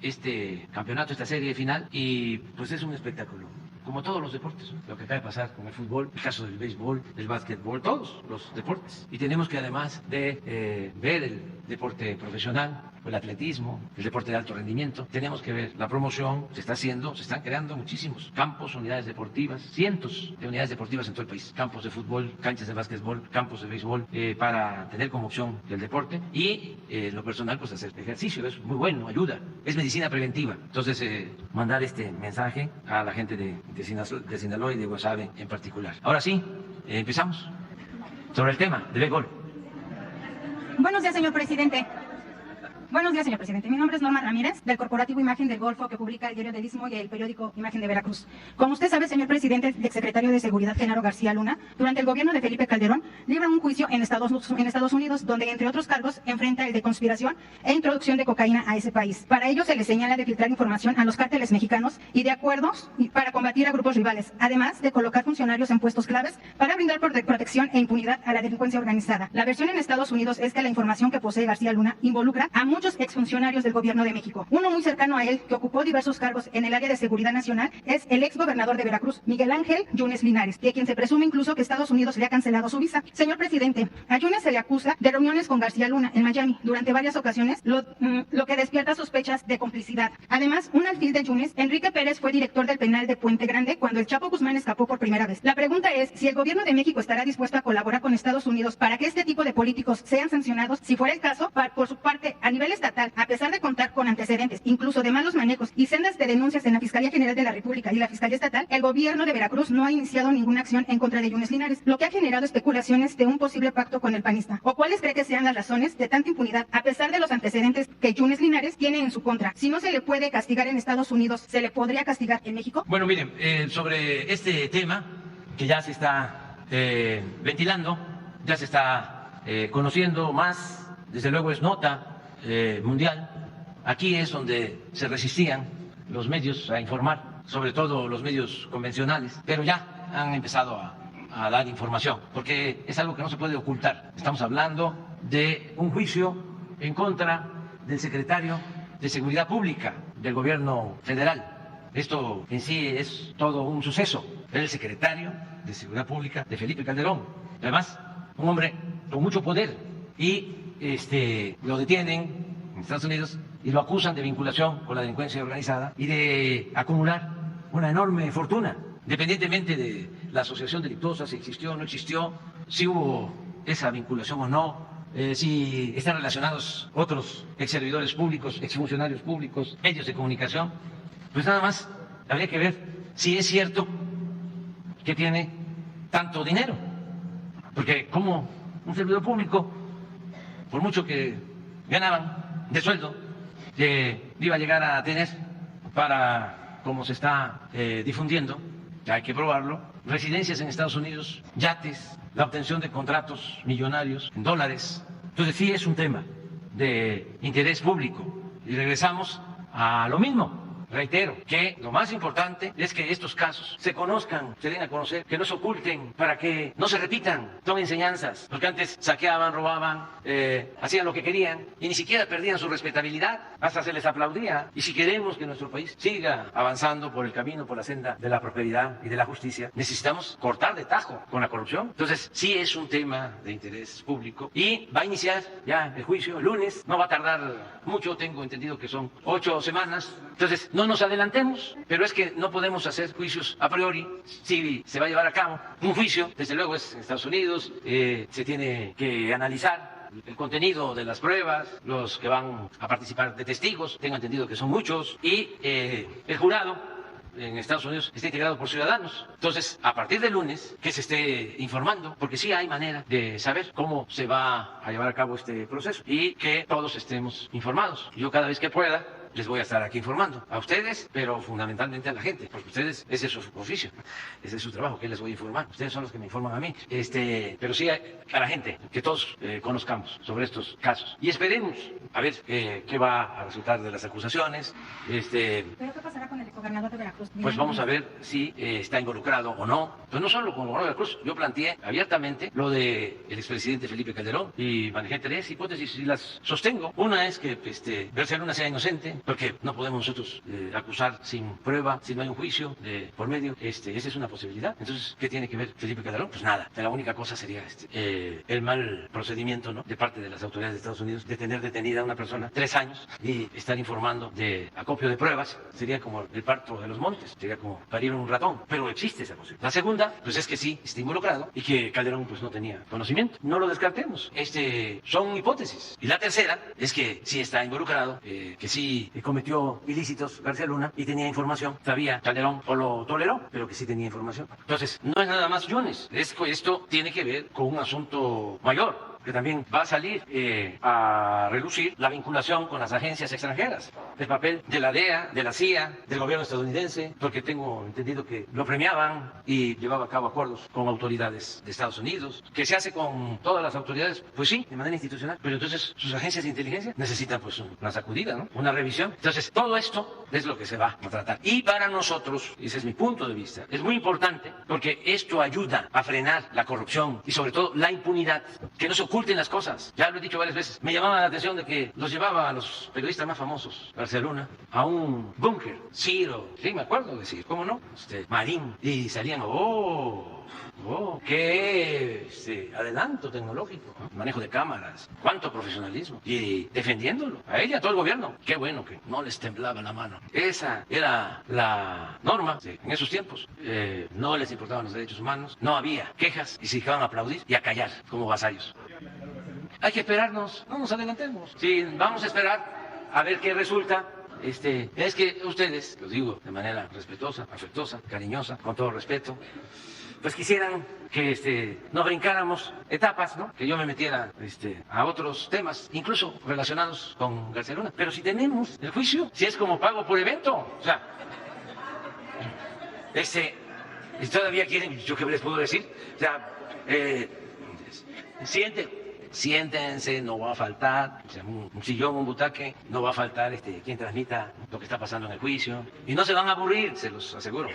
este campeonato, esta serie final, y pues es un espectáculo. Como todos los deportes, ¿no? Lo que acaba de pasar con el fútbol, el caso del béisbol, del básquetbol, todos los deportes. Y tenemos que, además de ver el deporte profesional, el atletismo, el deporte de alto rendimiento, tenemos que ver la promoción. Se está haciendo, se están creando muchísimos campos, unidades deportivas, cientos de unidades deportivas en todo el país, campos de fútbol, canchas de básquetbol, campos de béisbol, para tener como opción el deporte y lo personal, pues hacer ejercicio. Es muy bueno, ayuda, es medicina preventiva. Entonces, mandar este mensaje a la gente de Sinaloa y de Guasave en particular. Ahora sí, empezamos sobre el tema del béisbol. Buenos días, señor presidente. Buenos días, señor presidente. Mi nombre es Norma Ramírez, del Corporativo Imagen del Golfo, que publica el diario del Istmo y el periódico Imagen de Veracruz. Como usted sabe, señor presidente, el exsecretario de Seguridad, Genaro García Luna, durante el gobierno de Felipe Calderón, libra un juicio en Estados Unidos, donde, entre otros cargos, enfrenta el de conspiración e introducción de cocaína a ese país. Para ello, se le señala de filtrar información a los cárteles mexicanos y de acuerdos para combatir a grupos rivales, además de colocar funcionarios en puestos claves para brindar protección e impunidad a la delincuencia organizada. La versión en Estados Unidos es que la información que posee García Luna involucra a muchos exfuncionarios del gobierno de México. Uno muy cercano a él, que ocupó diversos cargos en el área de seguridad nacional, es el exgobernador de Veracruz, Miguel Ángel Yunes Linares, de quien se presume incluso que Estados Unidos le ha cancelado su visa. Señor presidente, a Yunes se le acusa de reuniones con García Luna en Miami durante varias ocasiones, lo que despierta sospechas de complicidad. Además, un alfil de Yunes, Enrique Pérez, fue director del penal de Puente Grande cuando el Chapo Guzmán escapó por primera vez. La pregunta es si el gobierno de México estará dispuesto a colaborar con Estados Unidos para que este tipo de políticos sean sancionados. Si fuera el caso, por su parte, a nivel estatal, a pesar de contar con antecedentes, incluso de malos manejos y sendas de denuncias en la Fiscalía General de la República y la Fiscalía Estatal, el gobierno de Veracruz no ha iniciado ninguna acción en contra de Yunes Linares, lo que ha generado especulaciones de un posible pacto con el panista. ¿O cuáles cree que sean las razones de tanta impunidad, a pesar de los antecedentes que Yunes Linares tiene en su contra? Si no se le puede castigar en Estados Unidos, ¿se le podría castigar en México? Bueno, miren, sobre este tema que ya se está ventilando, ya se está conociendo más, desde luego es nota mundial. Aquí es donde se resistían los medios a informar, sobre todo los medios convencionales, pero ya han empezado a dar información, porque es algo que no se puede ocultar. Estamos hablando de un juicio en contra del secretario de Seguridad Pública del gobierno federal. Esto en sí es todo un suceso. Era el secretario de Seguridad Pública de Felipe Calderón. Además, un hombre con mucho poder y lo detienen en Estados Unidos y lo acusan de vinculación con la delincuencia organizada y de acumular una enorme fortuna, independientemente de la asociación delictuosa, si existió o no existió, si hubo esa vinculación o no, si están relacionados otros exservidores públicos, exfuncionarios públicos, medios de comunicación. Pues nada más habría que ver si es cierto que tiene tanto dinero, porque como un servidor público, por mucho que ganaban de sueldo, que iba a llegar a tener para, como se está difundiendo, hay que probarlo, residencias en Estados Unidos, yates, la obtención de contratos millonarios en dólares. Entonces sí es un tema de interés público y regresamos a lo mismo. reitero que lo más importante es que estos casos se conozcan, se den a conocer, que no se oculten, para que no se repitan. Son enseñanzas, porque antes saqueaban, robaban, hacían lo que querían y ni siquiera perdían su respetabilidad, hasta se les aplaudía. Y si queremos que nuestro país siga avanzando por el camino, por la senda de la prosperidad y de la justicia, necesitamos cortar de tajo con la corrupción. Entonces, sí es un tema de interés público y va a iniciar ya el juicio el lunes, no va a tardar mucho, tengo entendido que son 8 semanas. Entonces, no nos adelantemos, pero es que no podemos hacer juicios a priori. Si se va a llevar a cabo un juicio, desde luego es en Estados Unidos, se tiene que analizar el contenido de las pruebas, los que van a participar de testigos, tengo entendido que son muchos, y el jurado en Estados Unidos está integrado por ciudadanos. Entonces, a partir del lunes, que se esté informando, porque sí hay manera de saber cómo se va a llevar a cabo este proceso y que todos estemos informados. Yo cada vez que pueda les voy a estar aquí informando a ustedes, pero fundamentalmente a la gente, porque ustedes, ese es su oficio, ese es su trabajo, que les voy a informar. Ustedes son los que me informan a mí, pero sí a la gente, que todos conozcamos sobre estos casos. Y esperemos a ver qué va a resultar de las acusaciones. ¿Pero qué pasará con el gobernador de Veracruz? Pues vamos a ver si está involucrado o no. Pues no solo con el gobernador de Veracruz, yo planteé abiertamente lo del expresidente Felipe Calderón y manejé 3 hipótesis y las sostengo. Una es que García Luna sea inocente, porque no podemos nosotros acusar sin prueba, si no hay un juicio por medio. Esa es una posibilidad. Entonces, ¿qué tiene que ver Felipe Calderón? Pues nada. La única cosa sería el mal procedimiento, ¿no?, de parte de las autoridades de Estados Unidos de tener detenida a una persona 3 años y estar informando de acopio de pruebas. Sería como el parto de los montes, sería como parir un ratón, pero existe esa posibilidad. La segunda, pues es que sí está involucrado y que Calderón pues no tenía conocimiento. No lo descartemos. Son hipótesis. Y la tercera es que sí está involucrado, que sí cometió ilícitos García Luna y tenía información. Sabía Calderón o lo toleró, pero que sí tenía información. Entonces, no es nada más Yunes. Esto tiene que ver con un asunto mayor, que también va a salir a relucir la vinculación con las agencias extranjeras, el papel de la DEA, de la CIA, del gobierno estadounidense, porque tengo entendido que lo premiaban y llevaba a cabo acuerdos con autoridades de Estados Unidos, que se hace con todas las autoridades, pues sí, de manera institucional, pero entonces sus agencias de inteligencia necesitan pues una sacudida, ¿no?, una revisión. Entonces, todo esto es lo que se va a tratar. Y para nosotros, ese es mi punto de vista, es muy importante porque esto ayuda a frenar la corrupción y sobre todo la impunidad, que no se oculten las cosas. Ya lo he dicho varias veces. Me llamaba la atención de que los llevaba a los periodistas más famosos, García Luna, a un búnker. Ciro, sí, me acuerdo de Ciro, ¿cómo no? Marín. Y salían, qué adelanto tecnológico, ¿no?, manejo de cámaras, cuánto profesionalismo, y defendiéndolo a ella, a todo el gobierno. Qué bueno que no les temblaba la mano. Esa era la norma en esos tiempos. No les importaban los derechos humanos, no había quejas y se dejaban aplaudir y a callar como vasallos. Hay que esperarnos, no nos adelantemos. Sí, vamos a esperar a ver qué resulta. Es que ustedes, los digo de manera respetuosa, afectuosa, cariñosa, con todo respeto, pues quisieran que no brincáramos etapas, ¿no?, que yo me metiera a otros temas, incluso relacionados con García Luna. Pero si tenemos el juicio, si es como pago por evento, o sea, y todavía quieren, ¿yo qué les puedo decir? O sea, siéntense, no va a faltar un sillón, un butaque, no va a faltar quien transmita lo que está pasando en el juicio, y no se van a aburrir, se los aseguro.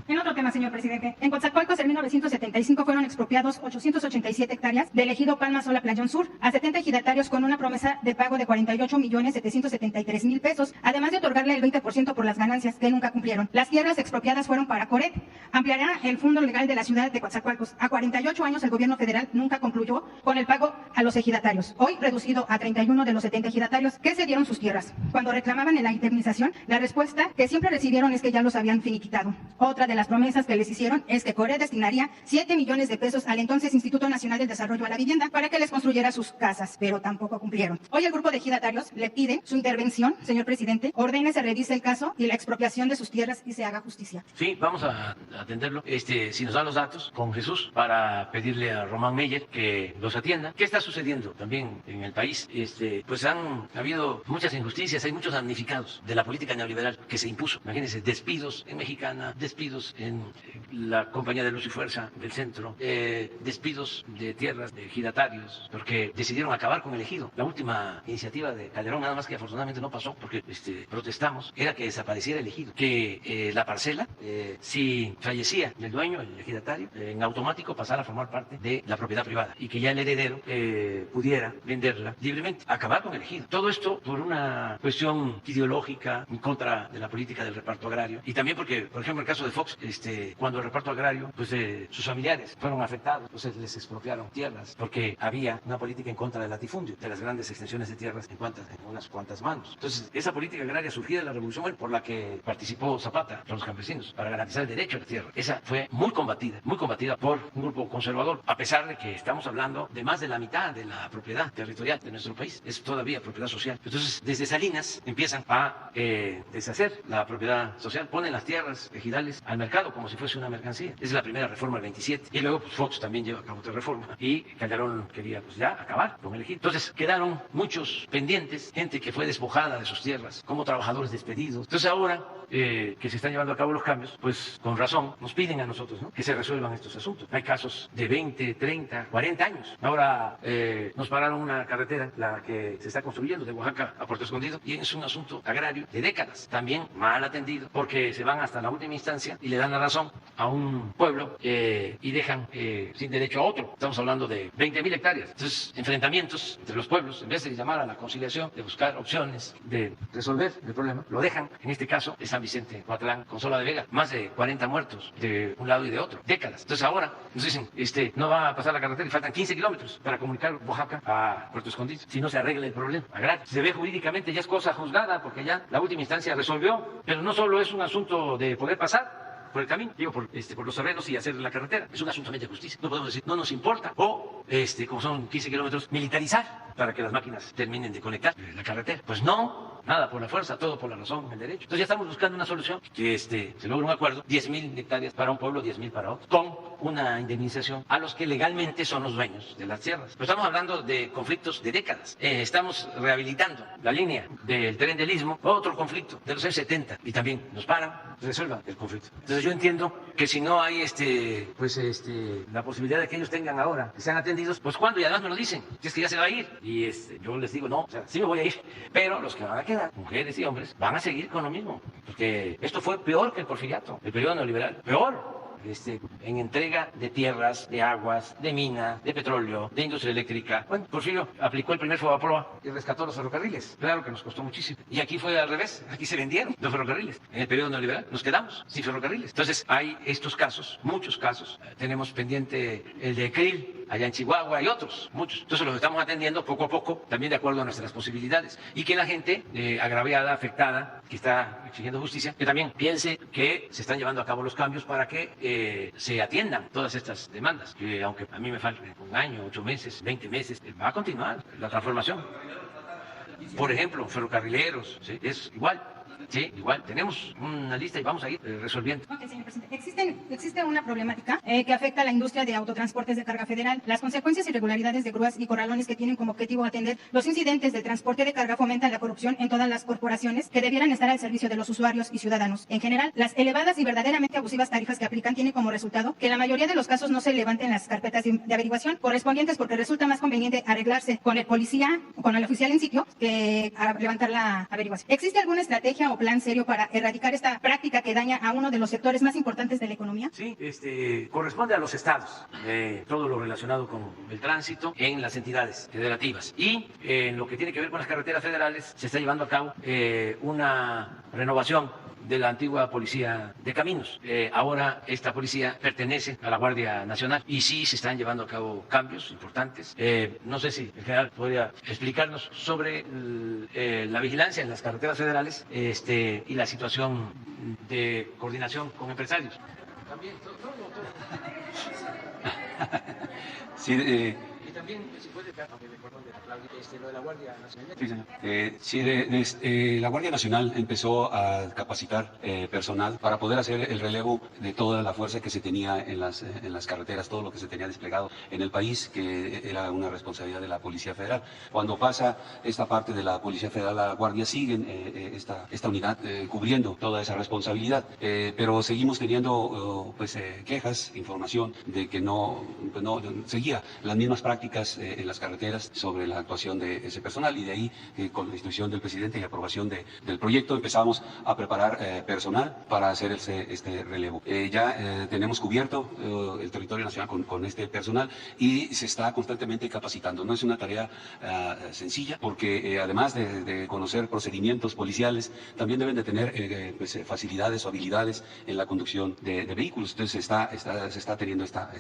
En otro tema, señor presidente, en Coatzacoalcos en 1975 fueron expropiados 887 hectáreas del ejido Palma Sola Playón Sur a 70 ejidatarios con una promesa de pago de 48.773.000 pesos, además de otorgarle el 20% por las ganancias que nunca cumplieron. Las tierras expropiadas fueron para Coret. Ampliará el fondo legal de la ciudad de Coatzacoalcos. A 48 años el gobierno federal nunca concluyó con el pago a los ejidatarios. Hoy reducido a 31 de los 70 ejidatarios que cedieron sus tierras. Cuando reclamaban en la indemnización, la respuesta que siempre recibieron es que ya los habían finiquitado. Otra de las promesas que les hicieron es que Coret destinaría 7 millones de pesos al entonces Instituto Nacional del Desarrollo a la Vivienda para que les construyera sus casas, pero tampoco cumplieron. Hoy el grupo de ejidatarios le pide su intervención, señor presidente, ordene se revise el caso y la expropiación de sus tierras y se haga justicia. Sí, vamos a atenderlo. Si nos dan los datos con Jesús para pedirle a Román Meyer que los atienda. ¿Qué está sucediendo también en el país? Pues han habido muchas injusticias, hay muchos damnificados de la política neoliberal que se impuso. Imagínense, despidos en Mexicana, despidos despidos en la Compañía de Luz y Fuerza del centro, despidos de tierras de ejidatarios, porque decidieron acabar con el ejido. La última iniciativa de Calderón, nada más que afortunadamente no pasó porque protestamos, era que desapareciera el ejido, que la parcela, si fallecía el dueño, el ejidatario, en automático pasara a formar parte de la propiedad privada y que ya el heredero pudiera venderla libremente, acabar con el ejido. Todo esto por una cuestión ideológica en contra de la política del reparto agrario y también porque, por ejemplo, en el caso de Fox, cuando el reparto agrario, pues sus familiares fueron afectados, pues les expropiaron tierras porque había una política en contra del latifundio, de las grandes extensiones de tierras en unas cuantas manos. Entonces, esa política agraria surgida de la Revolución por la que participó Zapata con los campesinos para garantizar el derecho a la tierra, esa fue muy combatida por un grupo conservador, a pesar de que estamos hablando de más de la mitad de la propiedad territorial de nuestro país, es todavía propiedad social. Entonces, desde Salinas empiezan a deshacer la propiedad social, ponen las tierras ejidales al mercado como si fuese una mercancía. Esa es la primera reforma del 27. Y luego pues, Fox también lleva a cabo otra reforma. Y Calderón quería pues ya acabar con el ejido. Entonces quedaron muchos pendientes, gente que fue despojada de sus tierras, como trabajadores despedidos. Entonces ahora que se están llevando a cabo los cambios, pues con razón nos piden a nosotros, ¿no?, que se resuelvan estos asuntos. Hay casos de 20, 30, 40 años. Ahora nos pararon una carretera, la que se está construyendo de Oaxaca a Puerto Escondido, y es un asunto agrario de décadas, también mal atendido, porque se van hasta la última instancia y le dan la razón a un pueblo y dejan sin derecho a otro. Estamos hablando de 20.000 hectáreas. Entonces, enfrentamientos entre los pueblos, en vez de llamar a la conciliación, de buscar opciones, de resolver el problema, lo dejan. En este caso, de San Vicente, Coatlán, Consola de Vega, más de 40 muertos de un lado y de otro, décadas. Entonces ahora nos dicen, no va a pasar la carretera y faltan 15 kilómetros para comunicar Oaxaca a Puerto Escondido. Si no se arregla el problema agrario, se ve jurídicamente, ya es cosa juzgada, porque ya la última instancia resolvió, pero no solo es un asunto de poder pasar por el camino, digo, por los terrenos y hacer la carretera. Es un asunto de justicia. No podemos decir, no nos importa, o, como son 15 kilómetros, militarizar para que las máquinas terminen de conectar la carretera. Pues no, nada por la fuerza, todo por la razón, el derecho. Entonces ya estamos buscando una solución, que se logra un acuerdo, 10.000 hectáreas para un pueblo, 10.000 para otro, con una indemnización a los que legalmente son los dueños de las tierras. Pero estamos hablando de conflictos de décadas. Estamos rehabilitando la línea del tren del Istmo, otro conflicto de los años 70, y también nos paran, resuelvan el conflicto. Entonces yo entiendo que si no hay la posibilidad de que ellos tengan ahora, que sean atendidos, pues cuando, y además me lo dicen, que es que ya se va a ir, y yo les digo, no, o sea, sí me voy a ir, pero los que van a quedar, mujeres y hombres, van a seguir con lo mismo, porque esto fue peor que el porfiriato, el periodo neoliberal, peor. En entrega de tierras, de aguas, de mina, de petróleo, de industria eléctrica. Bueno, Porfirio aplicó el primer Fobaproa y rescató los ferrocarriles. Claro que nos costó muchísimo. Y aquí fue al revés. Aquí se vendieron los ferrocarriles. En el periodo neoliberal nos quedamos sin ferrocarriles. Entonces hay estos casos, muchos casos. Tenemos pendiente el de Krill, allá en Chihuahua, y otros, muchos. Entonces los estamos atendiendo poco a poco, también de acuerdo a nuestras posibilidades. Y que la gente agraviada, afectada, que está exigiendo justicia, que también piense que se están llevando a cabo los cambios para que se atiendan todas estas demandas, que aunque a mí me falte un año, 8 meses, 20 meses, va a continuar la transformación. Por ejemplo, ferrocarrileros, ¿sí?, es igual. Sí, igual, tenemos una lista y vamos a ir resolviendo. Ok, señor presidente. Existe una problemática que afecta a la industria de autotransportes de carga federal. Las consecuencias y irregularidades de grúas y corralones que tienen como objetivo atender los incidentes de transporte de carga fomentan la corrupción en todas las corporaciones que debieran estar al servicio de los usuarios y ciudadanos. En general, las elevadas y verdaderamente abusivas tarifas que aplican tienen como resultado que en la mayoría de los casos no se levanten las carpetas de averiguación correspondientes, porque resulta más conveniente arreglarse con el policía o con el oficial en sitio que levantar la averiguación. ¿Existe alguna estrategia o plan serio para erradicar esta práctica que daña a uno de los sectores más importantes de la economía? Sí, corresponde a los estados, todo lo relacionado con el tránsito en las entidades federativas. Y en lo que tiene que ver con las carreteras federales, se está llevando a cabo una renovación de la antigua Policía de Caminos. Ahora esta policía pertenece a la Guardia Nacional y sí se están llevando a cabo cambios importantes. No sé si el general podría explicarnos sobre la vigilancia en las carreteras federales y la situación de coordinación con empresarios. También, Sí, también, si puede, aunque me perdone, lo de la Guardia Nacional. Sí, señor. La Guardia Nacional empezó a capacitar personal para poder hacer el relevo de toda la fuerza que se tenía en las carreteras, todo lo que se tenía desplegado en el país, que era una responsabilidad de la Policía Federal. Cuando pasa esta parte de la Policía Federal a la Guardia, siguen esta unidad cubriendo toda esa responsabilidad, pero seguimos teniendo quejas, información de que no seguía las mismas prácticas en las carreteras sobre la actuación de ese personal, y de ahí con la instrucción del presidente y aprobación del proyecto empezamos a preparar personal para hacer este relevo. Ya tenemos cubierto el territorio nacional con este personal y se está constantemente capacitando. No es una tarea sencilla porque además de conocer procedimientos policiales, también deben de tener facilidades o habilidades en la conducción de vehículos. Entonces se está teniendo esta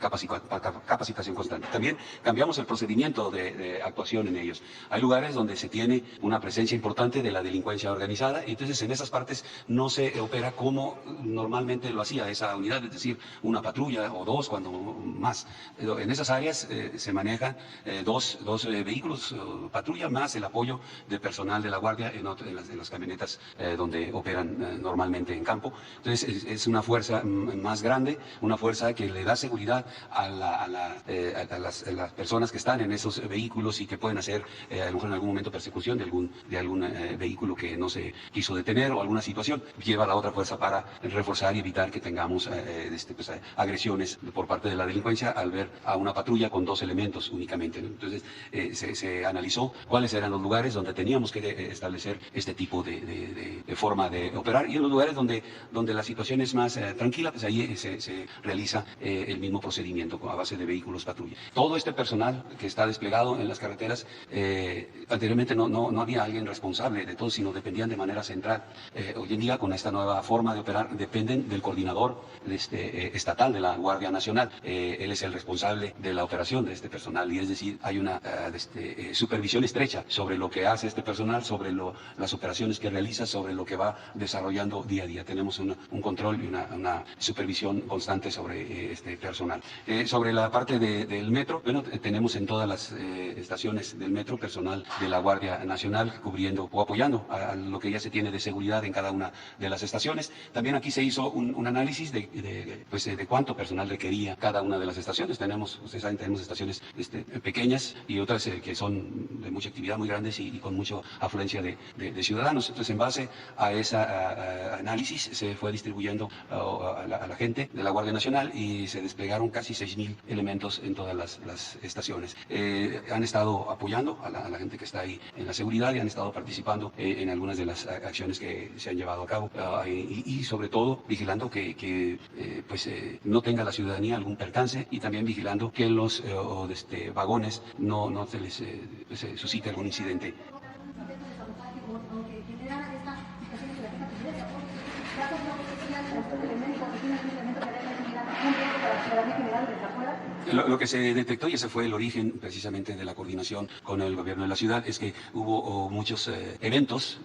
capacitación constante. También cambiamos el procedimiento de actuación en ellos. Hay lugares donde se tiene una presencia importante de la delincuencia organizada, y entonces en esas partes no se opera como normalmente lo hacía esa unidad, es decir, una patrulla o dos cuando más. En esas áreas se manejan dos vehículos patrulla más el apoyo de personal de la Guardia en las camionetas donde operan normalmente en campo. Entonces es una fuerza más grande, una fuerza que le da seguridad a las personas que están en esos vehículos y que pueden hacer a lo mejor en algún momento persecución de algún vehículo que no se quiso detener o alguna situación. Lleva a la otra fuerza para reforzar y evitar que tengamos agresiones por parte de la delincuencia al ver a una patrulla con dos elementos únicamente, ¿no? Entonces se analizó cuáles eran los lugares donde teníamos que establecer este tipo de forma de operar, y en los lugares donde la situación es más tranquila, pues ahí se realiza el mismo procedimiento a base de vehículos patrulla. Todo este personal que está desplegado en las carreteras, anteriormente no había alguien responsable de todo, sino dependían de manera central. Hoy en día, con esta nueva forma de operar, dependen del coordinador estatal de la Guardia Nacional. Él es el responsable de la operación de este personal, y es decir, hay una supervisión estrecha sobre lo que hace este personal, sobre las operaciones que realiza, sobre lo que va desarrollando día a día. Tenemos un control y una supervisión constante sobre este personal. Sobre la parte del metro, bueno, tenemos en todas las estaciones del metro personal de la Guardia Nacional cubriendo o apoyando a lo que ya se tiene de seguridad en cada una de las estaciones. También aquí se hizo un análisis de cuánto personal requería cada una de las estaciones. Ustedes saben, tenemos estaciones pequeñas y otras que son de mucha actividad, muy grandes y con mucha afluencia de ciudadanos. Entonces, en base a ese análisis, se fue distribuyendo a la gente de la Guardia Nacional y se desplegaron casi 6,000 elementos en todas las estaciones. Han estado apoyando a la gente que está ahí en la seguridad y han estado participando en algunas de las acciones que se han llevado a cabo y sobre todo vigilando que no tenga la ciudadanía algún percance, y también vigilando que los vagones no se les suscite algún incidente. Lo que se detectó, y ese fue el origen precisamente de la coordinación con el gobierno de la ciudad, es que hubo muchos eventos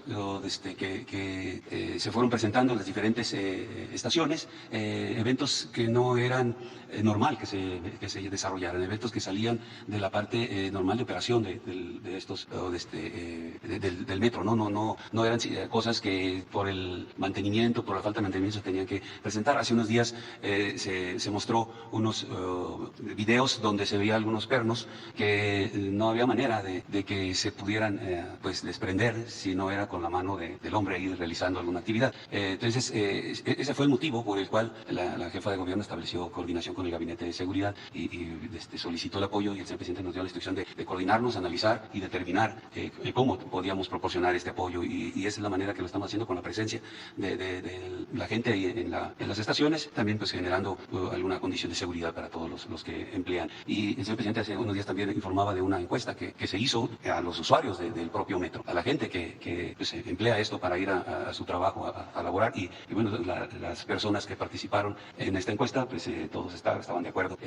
que se fueron presentando en las diferentes estaciones, eventos que no eran normal que se desarrollaran, eventos que salían de la parte normal de operación de estos del metro, no eran cosas que por el mantenimiento, por la falta de mantenimiento se tenían que presentar. Hace unos días se mostró unos videos donde se veía algunos pernos que no había manera de que se pudieran desprender si no era con la mano del hombre ahí realizando alguna actividad. Entonces ese fue el motivo por el cual la jefa de gobierno estableció coordinación con el Gabinete de Seguridad y solicitó el apoyo, y el señor presidente nos dio la instrucción de coordinarnos, analizar y determinar cómo podíamos proporcionar este apoyo, y esa es la manera que lo estamos haciendo, con la presencia de la gente ahí en las estaciones, también pues generando alguna condición de seguridad para todos los que emplean. Y el señor presidente hace unos días también informaba de una encuesta que se hizo a los usuarios del propio metro, a la gente que pues, emplea esto para ir a su trabajo a laborar, y bueno, las personas que participaron en esta encuesta, pues todos estaban de acuerdo,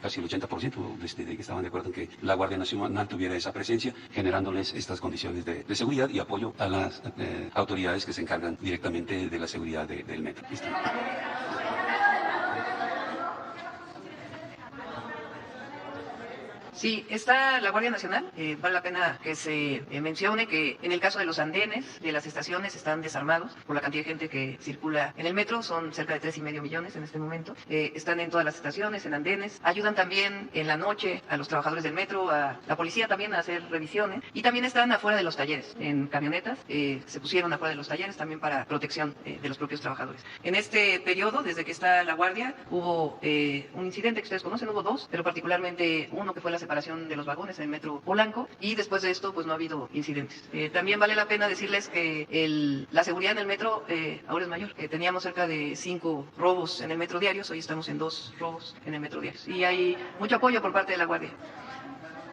casi el 80% de que estaban de acuerdo en que la Guardia Nacional tuviera esa presencia, generándoles estas condiciones de seguridad y apoyo a las autoridades que se encargan directamente de la seguridad del metro. ¿Listo? Sí, está la Guardia Nacional. Vale la pena que se mencione que en el caso de los andenes de las estaciones están desarmados por la cantidad de gente que circula en el metro. Son cerca de 3,5 millones en este momento. Están en todas las estaciones, en andenes. Ayudan también en la noche a los trabajadores del metro, a la policía también a hacer revisiones. Y también están afuera de los talleres, en camionetas. Se pusieron afuera de los talleres también para protección de los propios trabajadores. En este periodo, desde que está la Guardia, hubo un incidente que ustedes conocen, hubo dos, pero particularmente uno que fue la separación de los vagones en el metro Polanco, y después de esto pues no ha habido incidentes. También vale la pena decirles que la seguridad en el metro ahora es mayor. Teníamos cerca de 5 robos en el metro diarios, hoy estamos en 2 robos en el metro diarios, y hay mucho apoyo por parte de la Guardia.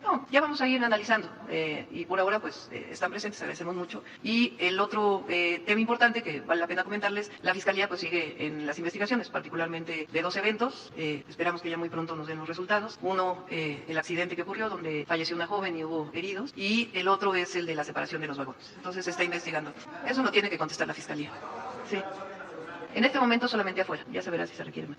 No, ya vamos a ir analizando y por ahora pues están presentes, agradecemos mucho. Y el otro tema importante que vale la pena comentarles, la Fiscalía pues sigue en las investigaciones, particularmente de 2 eventos. Esperamos que ya muy pronto nos den los resultados. Uno, el accidente que ocurrió donde falleció una joven y hubo heridos, y el otro es el de la separación de los vagones. Entonces se está investigando. Eso no tiene que contestar la Fiscalía. Sí. En este momento solamente afuera, ya se verá si se requiere más.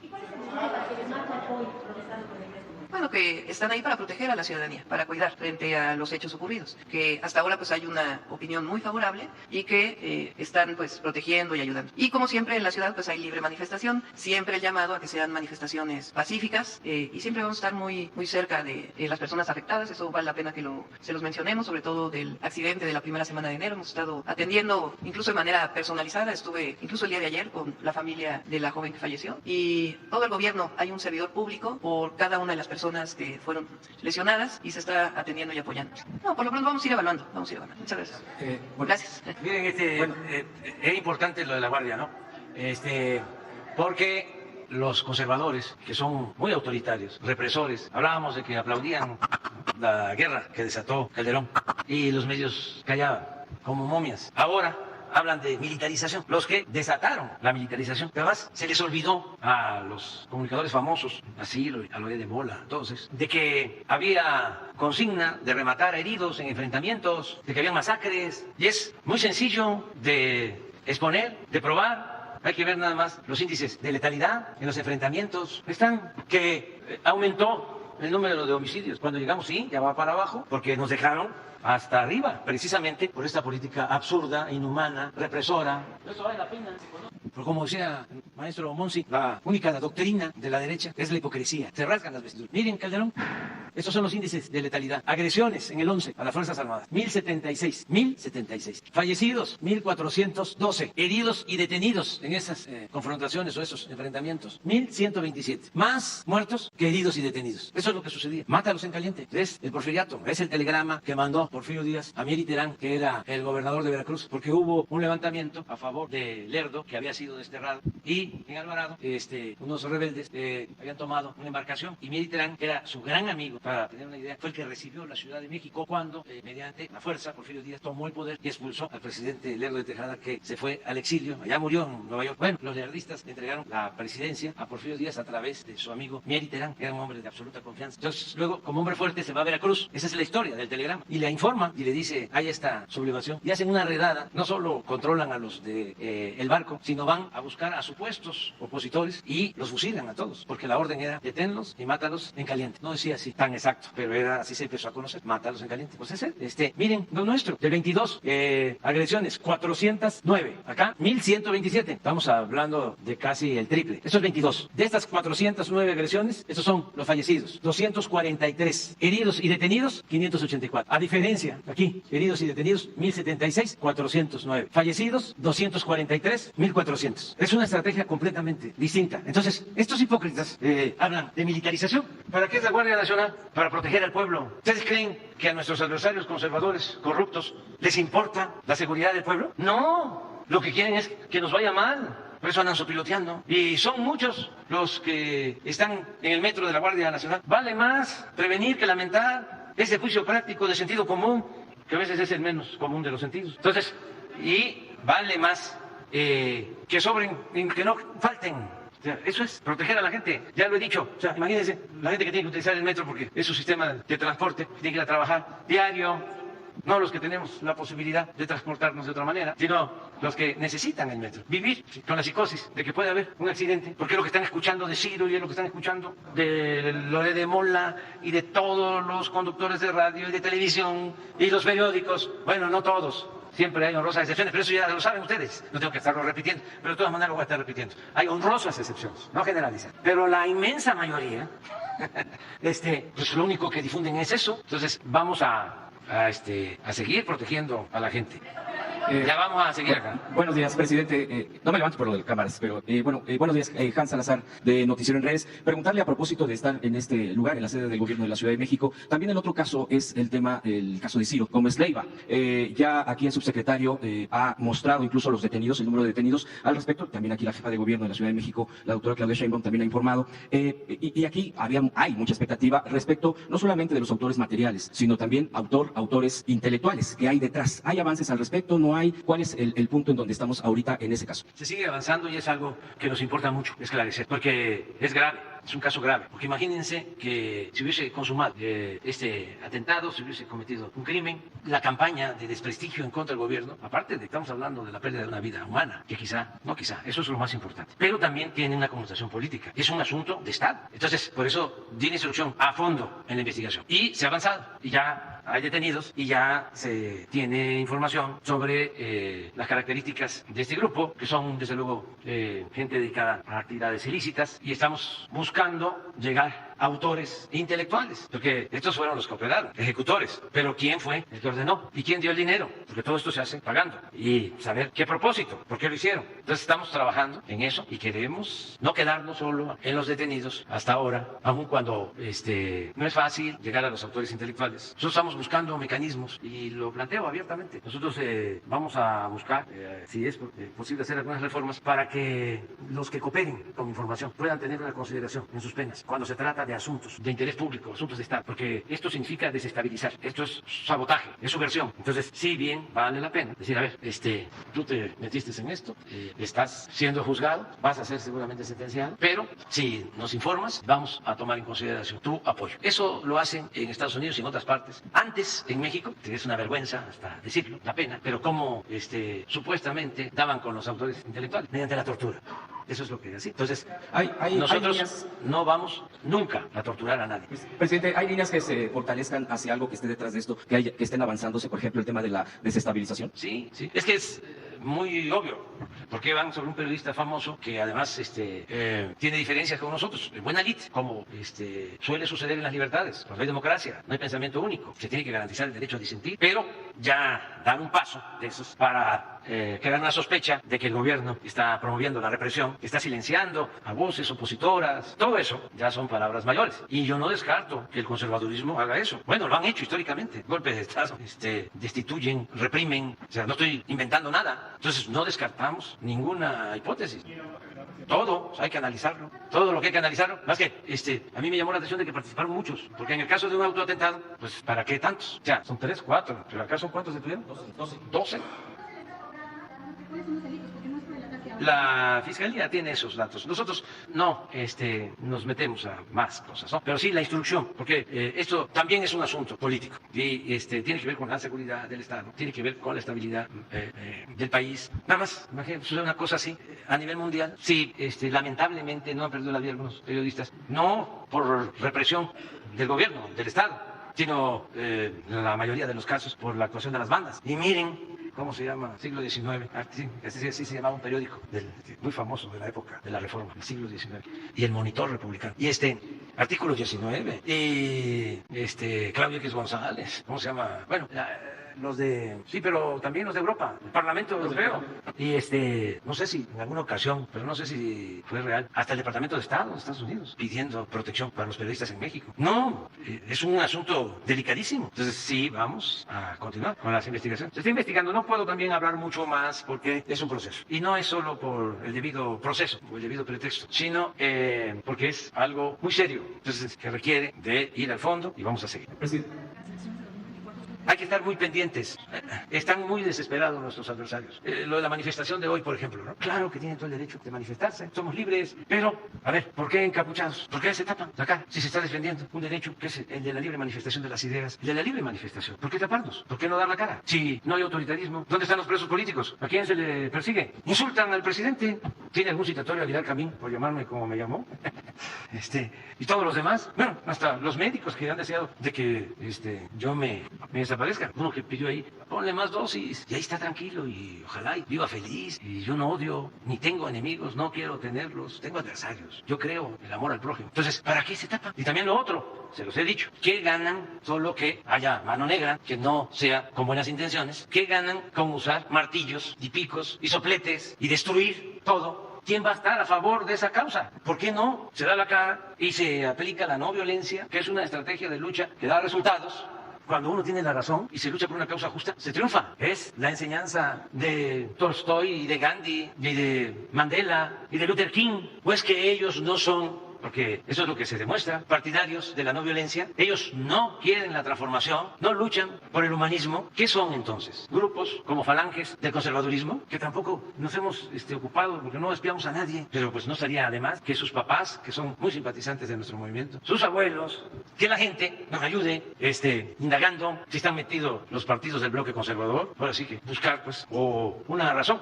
Bueno, que están ahí para proteger a la ciudadanía, para cuidar frente a los hechos ocurridos, que hasta ahora pues hay una opinión muy favorable y que están pues protegiendo y ayudando. Y como siempre en la ciudad pues hay libre manifestación, siempre el llamado a que sean manifestaciones pacíficas y siempre vamos a estar muy cerca de las personas afectadas. Eso vale la pena que se los mencionemos, sobre todo del accidente de la primera semana de enero. Hemos estado atendiendo incluso de manera personalizada, estuve incluso el día de ayer con la familia de la joven que falleció, y todo el gobierno hay un servidor público por cada una de las personas que fueron lesionadas y se está atendiendo y apoyando. No, por lo pronto vamos a ir evaluando, Muchas gracias. Gracias. Miren, es importante lo de la Guardia, ¿no? Porque los conservadores, que son muy autoritarios, represores, hablábamos de que aplaudían la guerra que desató Calderón y los medios callaban como momias. Ahora hablan de militarización, los que desataron la militarización. Además, se les olvidó a los comunicadores famosos, a Ciro, a Loé de Mola, entonces, de que había consigna de rematar a heridos en enfrentamientos, de que había masacres, y es muy sencillo de exponer, de probar. Hay que ver nada más los índices de letalidad en los enfrentamientos. Están que aumentó el número de homicidios. Cuando llegamos, sí, ya va para abajo, porque nos dejaron hasta arriba, precisamente por esta política absurda, inhumana, represora. Eso vale la pena. Pero como decía el maestro Monsi, la única doctrina de la derecha es la hipocresía. Se rasgan las vestiduras. Miren, Calderón, estos son los índices de letalidad. Agresiones en el 11 a las Fuerzas Armadas, 1076. Fallecidos, 1412. Heridos y detenidos en esas confrontaciones o esos enfrentamientos, 1127. Más muertos que heridos y detenidos. Eso es lo que sucedía. Mátalos en caliente. Es el porfiriato. Es el telegrama que mandó Porfirio Díaz a Mier y Terán, que era el gobernador de Veracruz, porque hubo un levantamiento a favor de Lerdo, que había sido desterrado, y en Alvarado unos rebeldes habían tomado una embarcación, y Mier y Terán, que era su gran amigo, para tener una idea, fue el que recibió la Ciudad de México cuando, mediante la fuerza, Porfirio Díaz tomó el poder y expulsó al presidente Lerdo de Tejada, que se fue al exilio, allá murió en Nueva York. Bueno, los lerdistas entregaron la presidencia a Porfirio Díaz a través de su amigo Mier y Terán, que era un hombre de absoluta confianza. Entonces, luego, como hombre fuerte, se va a Veracruz. Esa es la historia del telegrama. Y le informa y le dice, hay esta sublevación, y hacen una redada. No solo controlan a los de el barco, sino van a buscar a supuestos opositores y los fusilan a todos, porque la orden era deténlos y mátalos en caliente. No decía así tan exacto, pero era así, se empezó a conocer, mátalos en caliente. Pues ese, miren, lo nuestro, de 22 agresiones, 409, acá 1127, estamos hablando de casi el triple. Eso es 22. De estas 409 agresiones, estos son los fallecidos, 243, heridos y detenidos, 584. A diferencia, aquí, heridos y detenidos, 1076, 409. Fallecidos, 243, 1400. Es una estrategia completamente distinta. Entonces, estos hipócritas hablan de militarización. ¿Para qué es la Guardia Nacional? Para proteger al pueblo. ¿Ustedes creen que a nuestros adversarios conservadores, corruptos, les importa la seguridad del pueblo? No. Lo que quieren es que nos vaya mal. Por eso andan sopiloteando. Y son muchos los que están en el metro de la Guardia Nacional. Vale más prevenir que lamentar. Ese juicio práctico de sentido común, que a veces es el menos común de los sentidos. Entonces, y vale más que sobren, que no falten. O sea, eso es proteger a la gente. Ya lo he dicho. O sea, imagínense la gente que tiene que utilizar el metro porque es su sistema de transporte, tiene que ir a trabajar diario, no los que tenemos la posibilidad de transportarnos de otra manera, sino los que necesitan el metro. Vivir con la psicosis de que puede haber un accidente, porque es lo que están escuchando de Ciro y es lo que están escuchando de Loret de Mola y de todos los conductores de radio y de televisión y los periódicos. Bueno, no todos. Siempre hay honrosas excepciones, pero eso ya lo saben ustedes. No tengo que estarlo repitiendo, pero de todas maneras lo voy a estar repitiendo. Hay honrosas excepciones, no generalizan. Pero la inmensa mayoría, pues lo único que difunden es eso. Entonces vamos a seguir protegiendo a la gente. Ya vamos a seguir acá. Buenos días, presidente. No me levanto por lo de cámaras, pero buenos días, Hans Salazar, de Noticiero en Redes. Preguntarle a propósito de estar en este lugar, en la sede del gobierno de la Ciudad de México. También el otro caso es el caso de Ciro Gómez Leiva. Ya aquí el subsecretario ha mostrado incluso los detenidos, el número de detenidos al respecto. También aquí la jefa de gobierno de la Ciudad de México, la doctora Claudia Sheinbaum, también ha informado. Y aquí hay mucha expectativa respecto no solamente de los autores materiales, sino también autores intelectuales que hay detrás. ¿Hay avances al respecto? ¿No hay? ¿Cuál es el punto en donde estamos ahorita en ese caso? Se sigue avanzando y es algo que nos importa mucho esclarecer, porque es grave, es un caso grave. Porque imagínense que se hubiese consumado este atentado, se hubiese cometido un crimen, la campaña de desprestigio en contra del gobierno, aparte de que estamos hablando de la pérdida de una vida humana, que eso es lo más importante, pero también tiene una connotación política, es un asunto de Estado. Entonces, por eso di instrucción a fondo en la investigación y se ha avanzado y ya hay detenidos y ya se tiene información sobre las características de este grupo, que son desde luego gente dedicada a actividades ilícitas, y estamos buscando llegar a autores intelectuales, porque estos fueron los que operaron, ejecutores, pero ¿quién fue el que ordenó? ¿Y quién dio el dinero? Porque todo esto se hace pagando, y saber qué propósito, por qué lo hicieron. Entonces estamos trabajando en eso y queremos no quedarnos solo en los detenidos hasta ahora, aun cuando no es fácil llegar a los autores intelectuales. Nosotros estamos buscando mecanismos y lo planteo abiertamente. Nosotros vamos a buscar, si es posible, hacer algunas reformas para que los que cooperen con información puedan tener una consideración en sus penas cuando se trata de asuntos de interés público, asuntos de Estado, porque esto significa desestabilizar, esto es sabotaje, es subversión. Entonces, sí, bien, vale la pena decir, a ver, tú te metiste en esto, estás siendo juzgado, vas a ser seguramente sentenciado, pero si nos informas, vamos a tomar en consideración tu apoyo. Eso lo hacen en Estados Unidos y en otras partes. Antes, en México, que es una vergüenza hasta decirlo, la pena, pero como supuestamente daban con los autores intelectuales mediante la tortura. Eso es lo que decía. Entonces, nosotros no vamos nunca a torturar a nadie. Presidente, ¿hay líneas que se fortalezcan hacia algo que esté detrás de esto, que estén avanzándose, por ejemplo, el tema de la desestabilización? Sí, es que es muy obvio, porque van sobre un periodista famoso que además tiene diferencias con nosotros, buena lid, como suele suceder en las libertades. Cuando hay democracia, no hay pensamiento único, se tiene que garantizar el derecho a disentir, pero ya dar un paso de esos para crear una sospecha de que el gobierno está promoviendo la represión, que está silenciando a voces opositoras, todo eso ya son palabras mayores. Y yo no descarto que el conservadurismo haga eso. Bueno, lo han hecho históricamente, golpes de Estado, destituyen, reprimen, o sea, no estoy inventando nada. Entonces no descartamos ninguna hipótesis. Todo hay que analizarlo, todo lo que hay que analizarlo. Más que a mí me llamó la atención de que participaron muchos, porque en el caso de un autoatentado, pues ¿para qué tantos? O sea, son 3, 4, pero acá son ¿cuántos detuvieron? 12. La Fiscalía tiene esos datos. Nosotros no nos metemos a más cosas, ¿no? Pero sí la instrucción, porque esto también es un asunto político y tiene que ver con la seguridad del Estado, tiene que ver con la estabilidad del país. Nada más, imagínate, sucede una cosa así a nivel mundial. Sí, lamentablemente no han perdido la vida algunos periodistas, no por represión del gobierno, del Estado, sino la mayoría de los casos por la actuación de las bandas. Y miren ¿cómo se llama? Siglo XIX. Así se llamaba un periódico muy famoso de la época de la Reforma, del siglo XIX. Y el Monitor Republicano. Y artículo 19. Y Claudio X González. ¿Cómo se llama? Bueno, sí, pero también los de Europa, el Parlamento Europeo. Y no sé si en alguna ocasión, pero no sé si fue real, hasta el Departamento de Estado de Estados Unidos pidiendo protección para los periodistas en México. No, es un asunto delicadísimo. Entonces sí, vamos a continuar con las investigaciones. Se está investigando, no puedo también hablar mucho más porque es un proceso. Y no es solo por el debido proceso o el debido pretexto, sino porque es algo muy serio. Entonces que requiere de ir al fondo y vamos a seguir. Presidente. hay que estar muy pendientes. Están muy desesperados nuestros adversarios. Lo de la manifestación de hoy, por ejemplo, ¿no? Claro que tienen todo el derecho de manifestarse, somos libres, pero, a ver, ¿por qué encapuchados? ¿Por qué se tapan la cara? Si se está defendiendo un derecho que es el de la libre manifestación de las ideas, el de la libre manifestación. ¿Por qué taparnos? ¿Por qué no dar la cara? Si no hay autoritarismo, ¿dónde están los presos políticos? ¿A quién se le persigue? Insultan al presidente. ¿Tiene algún citatorio a Aguilar Camín por llamarme como me llamó? Y todos los demás, bueno, hasta los médicos que han deseado de que yo me desaparezca. Uno que pidió ahí, ponle más dosis, y ahí está tranquilo, y ojalá y viva feliz, y yo no odio, ni tengo enemigos, no quiero tenerlos, tengo adversarios, yo creo en el amor al prójimo. Entonces, ¿para qué se tapan? Y también lo otro, se los he dicho, ¿qué ganan solo que haya mano negra, que no sea con buenas intenciones? ¿Qué ganan con usar martillos y picos y sopletes y destruir todo? ¿Quién va a estar a favor de esa causa? ¿Por qué no se da la cara y se aplica la no violencia, que es una estrategia de lucha que da resultados? Cuando uno tiene la razón y se lucha por una causa justa, se triunfa. Es la enseñanza de Tolstoy y de Gandhi y de Mandela y de Luther King. ¿O es que ellos no son, porque eso es lo que se demuestra, partidarios de la no violencia? Ellos no quieren la transformación, no luchan por el humanismo. ¿Qué son entonces? Grupos como falanges del conservadurismo, que tampoco nos hemos ocupado porque no espiamos a nadie, pero pues no estaría además que sus papás, que son muy simpatizantes de nuestro movimiento, sus abuelos, que la gente nos ayude indagando si están metidos los partidos del bloque conservador. Ahora sí que buscar pues o una razón.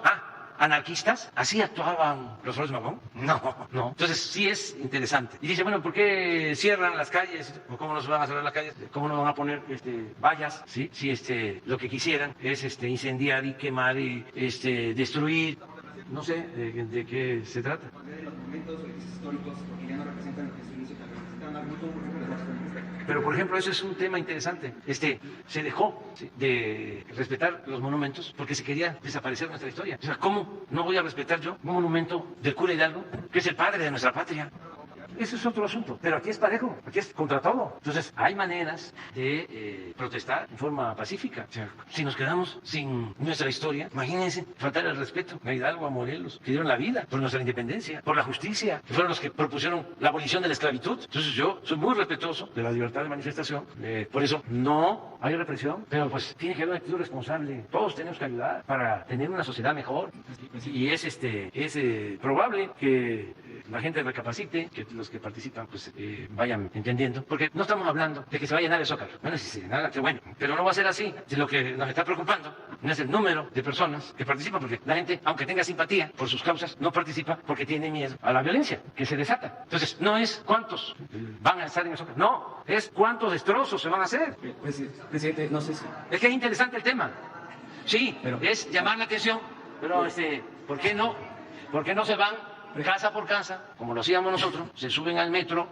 ¿Anarquistas? ¿Así actuaban los Flores Magón? No. Entonces sí es interesante. Y dice, bueno, ¿por qué cierran las calles? ¿O cómo no se van a cerrar las calles? ¿Cómo no van a poner vallas? ¿Sí? Si lo que quisieran es incendiar y quemar y destruir. No sé de qué se trata. Pero, por ejemplo, eso es un tema interesante. Se dejó de respetar los monumentos porque se quería desaparecer nuestra historia. O sea, ¿cómo no voy a respetar yo un monumento del cura Hidalgo, que es el padre de nuestra patria? Ese es otro asunto, pero aquí es parejo, aquí es contra todo. Entonces, hay maneras de protestar en forma pacífica. O sea, si nos quedamos sin nuestra historia, imagínense, faltar el respeto a Hidalgo, a Morelos, que dieron la vida por nuestra independencia, por la justicia, que fueron los que propusieron la abolición de la esclavitud. Entonces, yo soy muy respetuoso de la libertad de manifestación, por eso no hay represión, pero pues tiene que haber una actitud responsable. Todos tenemos que ayudar para tener una sociedad mejor. Y es probable que la gente recapacite, que los que participan pues vayan entendiendo, porque no estamos hablando de que se vaya a llenar el Zócalo. Bueno, si se llenara, qué bueno, pero no va a ser así. Si lo que nos está preocupando no es el número de personas que participan, porque la gente, aunque tenga simpatía por sus causas, no participa porque tiene miedo a la violencia que se desata. Entonces, no es cuántos van a estar en el Zócalo, no, es cuántos destrozos se van a hacer. Presidente, no sé si... Es que es interesante el tema. Sí, pero es llamar la atención, pero ¿por qué no? ¿Por qué no se van casa por casa, como lo hacíamos nosotros? Se suben al metro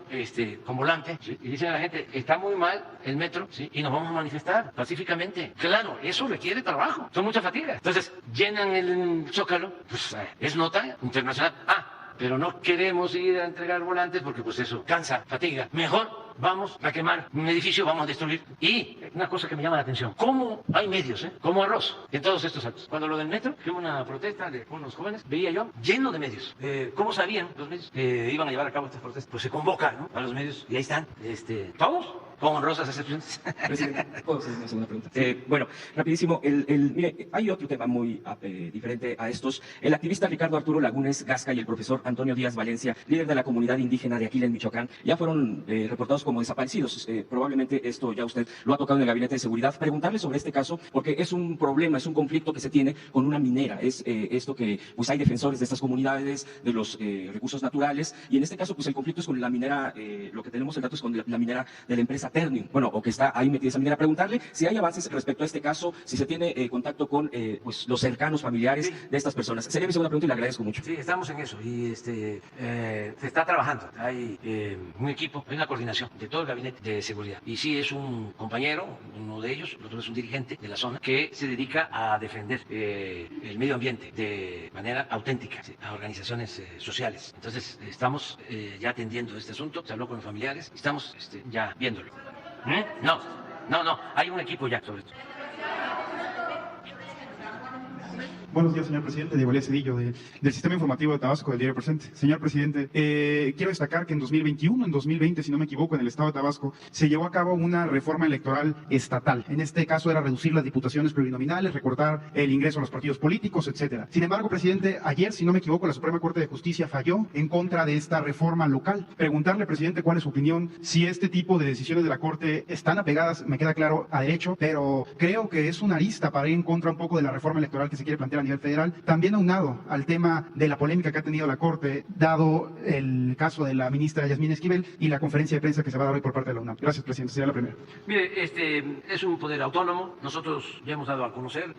con volante, ¿sí? Y dicen a la gente, está muy mal el metro, ¿sí? Y nos vamos a manifestar pacíficamente. Claro, eso requiere trabajo, son muchas fatigas. Entonces, llenan el Zócalo, pues es nota internacional. Pero no queremos ir a entregar volantes porque pues eso cansa, fatiga. Mejor vamos a quemar un edificio, vamos a destruir. Y una cosa que me llama la atención, ¿cómo hay medios, como arroz en todos estos actos? Cuando lo del metro, que hubo una protesta de unos jóvenes, veía yo lleno de medios. ¿Cómo sabían los medios que iban a llevar a cabo estas protestas? Pues se convoca, ¿no?, a los medios y ahí están, todos, con honrosas excepciones. Presidente, ¿puedo hacer una segunda pregunta? Bueno, rapidísimo, mire, hay otro tema muy diferente a estos. El activista Ricardo Arturo Lagunes Gasca y el profesor Antonio Díaz Valencia, líder de la comunidad indígena de Aquila en Michoacán, ya fueron reportados como desaparecidos. Probablemente esto ya usted lo ha tocado en el Gabinete de Seguridad. Preguntarle sobre este caso, porque es un problema, es un conflicto que se tiene con una minera. Es esto que, pues hay defensores de estas comunidades, de los recursos naturales, y en este caso, pues el conflicto es con la minera, lo que tenemos el dato es con la minera de la empresa Ternium, bueno, o que está ahí metida esa minera. Preguntarle si hay avances respecto a este caso, si se tiene contacto con pues los cercanos familiares de estas personas. Sería mi segunda pregunta y le agradezco mucho. Sí, estamos en eso y se está trabajando. Hay un equipo, hay una coordinación de todo el gabinete de seguridad. Y sí, es un compañero, uno de ellos, el otro es un dirigente de la zona que se dedica a defender el medio ambiente de manera auténtica, ¿sí?, a organizaciones sociales. Entonces, estamos ya atendiendo este asunto, se habló con los familiares, estamos ya viéndolo. No, hay un equipo ya sobre esto. Buenos días, señor presidente. Diego Elías Cedillo, del Sistema Informativo de Tabasco, del Diario Presente. Señor presidente, quiero destacar que en 2021, en 2020, si no me equivoco, en el estado de Tabasco, se llevó a cabo una reforma electoral estatal. En este caso era reducir las diputaciones plurinominales, recortar el ingreso a los partidos políticos, etcétera. Sin embargo, presidente, ayer, si no me equivoco, la Suprema Corte de Justicia falló en contra de esta reforma local. Preguntarle, presidente, cuál es su opinión, si este tipo de decisiones de la Corte están apegadas, me queda claro, a derecho, pero creo que es una arista para ir en contra un poco de la reforma electoral que se quiere plantear a nivel federal, también aunado al tema de la polémica que ha tenido la Corte, dado el caso de la ministra Yasmín Esquivel y la conferencia de prensa que se va a dar hoy por parte de la UNAM. Gracias, presidente. Sería la primera. Mire, es un poder autónomo. Nosotros ya hemos dado a conocer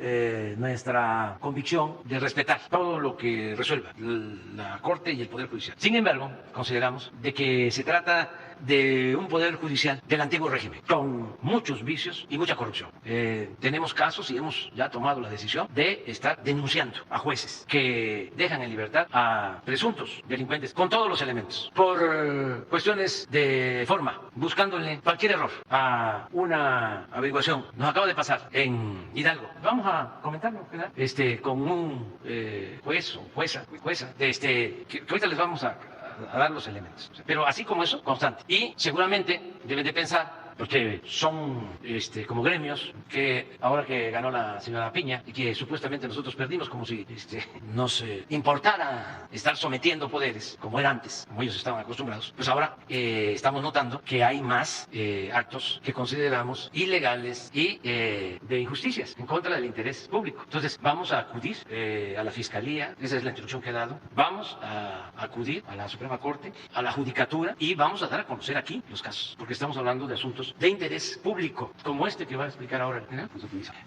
nuestra convicción de respetar todo lo que resuelva la Corte y el Poder Judicial. Sin embargo, consideramos de que se trata de un poder judicial del antiguo régimen, con muchos vicios y mucha corrupción. Tenemos casos y hemos ya tomado la decisión de estar denunciando a jueces que dejan en libertad a presuntos delincuentes con todos los elementos, por cuestiones de forma, buscándole cualquier error a una averiguación. Nos acaba de pasar en Hidalgo. Vamos a comentarlo, ¿verdad? Con un juez o jueza, que ahorita les vamos a dar los elementos. Pero así como eso, constante. Y seguramente deben de pensar, porque son como gremios que ahora que ganó la señora Piña y que supuestamente nosotros perdimos, como si nos importara estar sometiendo poderes como era antes, como ellos estaban acostumbrados, pues ahora estamos notando que hay más actos que consideramos ilegales y de injusticias en contra del interés público. Entonces vamos a acudir a la Fiscalía, esa es la instrucción que he dado, vamos a acudir a la Suprema Corte, a la Judicatura y vamos a dar a conocer aquí los casos, porque estamos hablando de asuntos de interés público, como este que va a explicar ahora el general.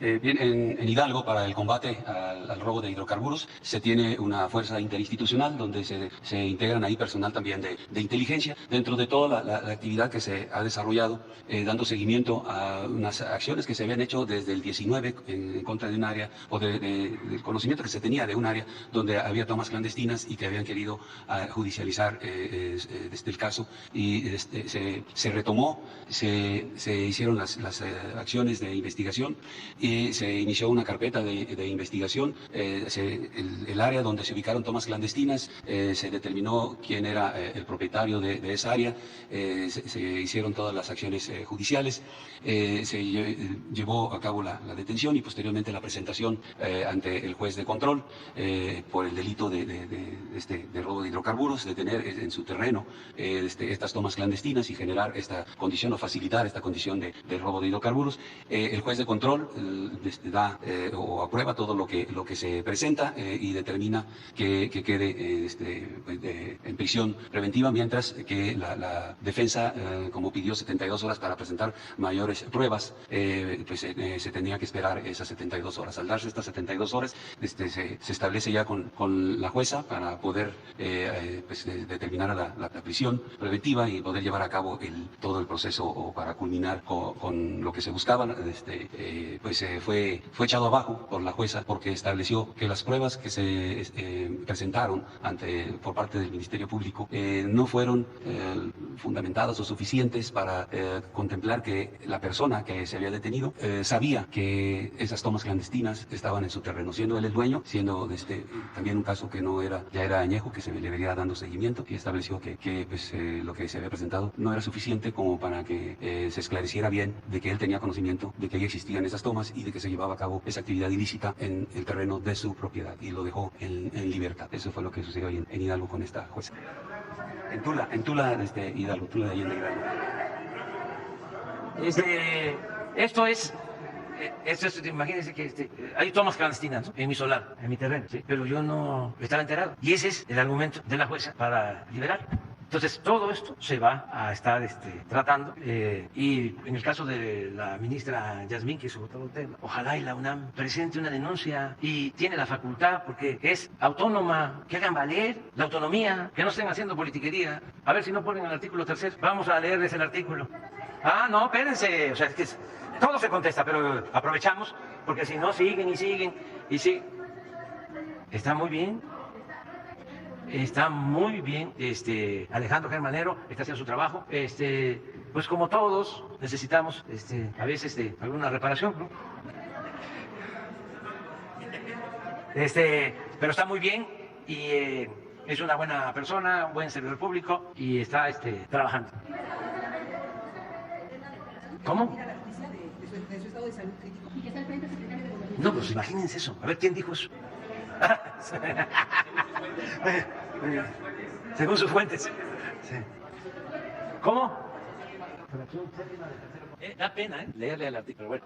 Bien, en Hidalgo, para el combate al robo de hidrocarburos, se tiene una fuerza interinstitucional donde se integran ahí personal también de inteligencia, dentro de toda la actividad que se ha desarrollado, dando seguimiento a unas acciones que se habían hecho desde el 19 en contra de un área, o del conocimiento que se tenía de un área donde había tomas clandestinas y que habían querido judicializar el caso, y se retomó, se hicieron las acciones de investigación y se inició una carpeta de investigación. El área donde se ubicaron tomas clandestinas, se determinó quién era el propietario de esa área, se hicieron todas las acciones judiciales, se llevó a cabo la detención y posteriormente la presentación ante el juez de control por el delito de robo de hidrocarburos, de tener en su terreno estas tomas clandestinas y generar esta condición o facilitar esta condición de robo de hidrocarburos. El juez de control da o aprueba todo lo que se presenta y determina que quede en prisión preventiva, mientras que la defensa, como pidió 72 horas para presentar mayores pruebas, pues se tenía que esperar esas 72 horas. Al darse estas 72 horas, se establece ya con la jueza para poder determinar la prisión preventiva y poder llevar a cabo todo el proceso, o para culminar con lo que se buscaba. Fue echado abajo por la jueza porque estableció que las pruebas que se presentaron por parte del Ministerio Público no fueron fundamentadas o suficientes para contemplar que la persona que se había detenido sabía que esas tomas clandestinas estaban en su terreno, siendo él el dueño, siendo también un caso que ya era añejo, que se le debería dando seguimiento, y estableció que lo que se había presentado no era suficiente como para que se esclareciera bien de que él tenía conocimiento de que ahí existían esas tomas y de que se llevaba a cabo esa actividad ilícita en el terreno de su propiedad, y lo dejó en libertad. Eso fue lo que sucedió ahí en Hidalgo con esta jueza. En Tula, Hidalgo, Tula de Allende, Hidalgo. Esto es, imagínense que hay tomas clandestinas, ¿no?, en mi solar, en mi terreno, ¿sí? Pero yo no estaba enterado. Y ese es el argumento de la jueza para liberar. Entonces, todo esto se va a estar tratando, y en el caso de la ministra Yasmín, que sobre todo el tema, ojalá y la UNAM presente una denuncia, y tiene la facultad, porque es autónoma, que hagan valer la autonomía, que no estén haciendo politiquería. A ver si no ponen el artículo 3. Vamos a leerles el artículo. No, espérense, o sea, es que todo se contesta, pero aprovechamos, porque si no siguen y siguen y siguen. Está muy bien. Está muy bien, Alejandro Germanero está haciendo su trabajo, pues como todos necesitamos, a veces alguna reparación, ¿no? Pero está muy bien y es una buena persona, un buen servidor público y está trabajando. ¿Cómo? No, pues imagínense eso. A ver, ¿quién dijo eso? Según sus fuentes. Sí. ¿Cómo? Da pena leerle el artículo. Bueno,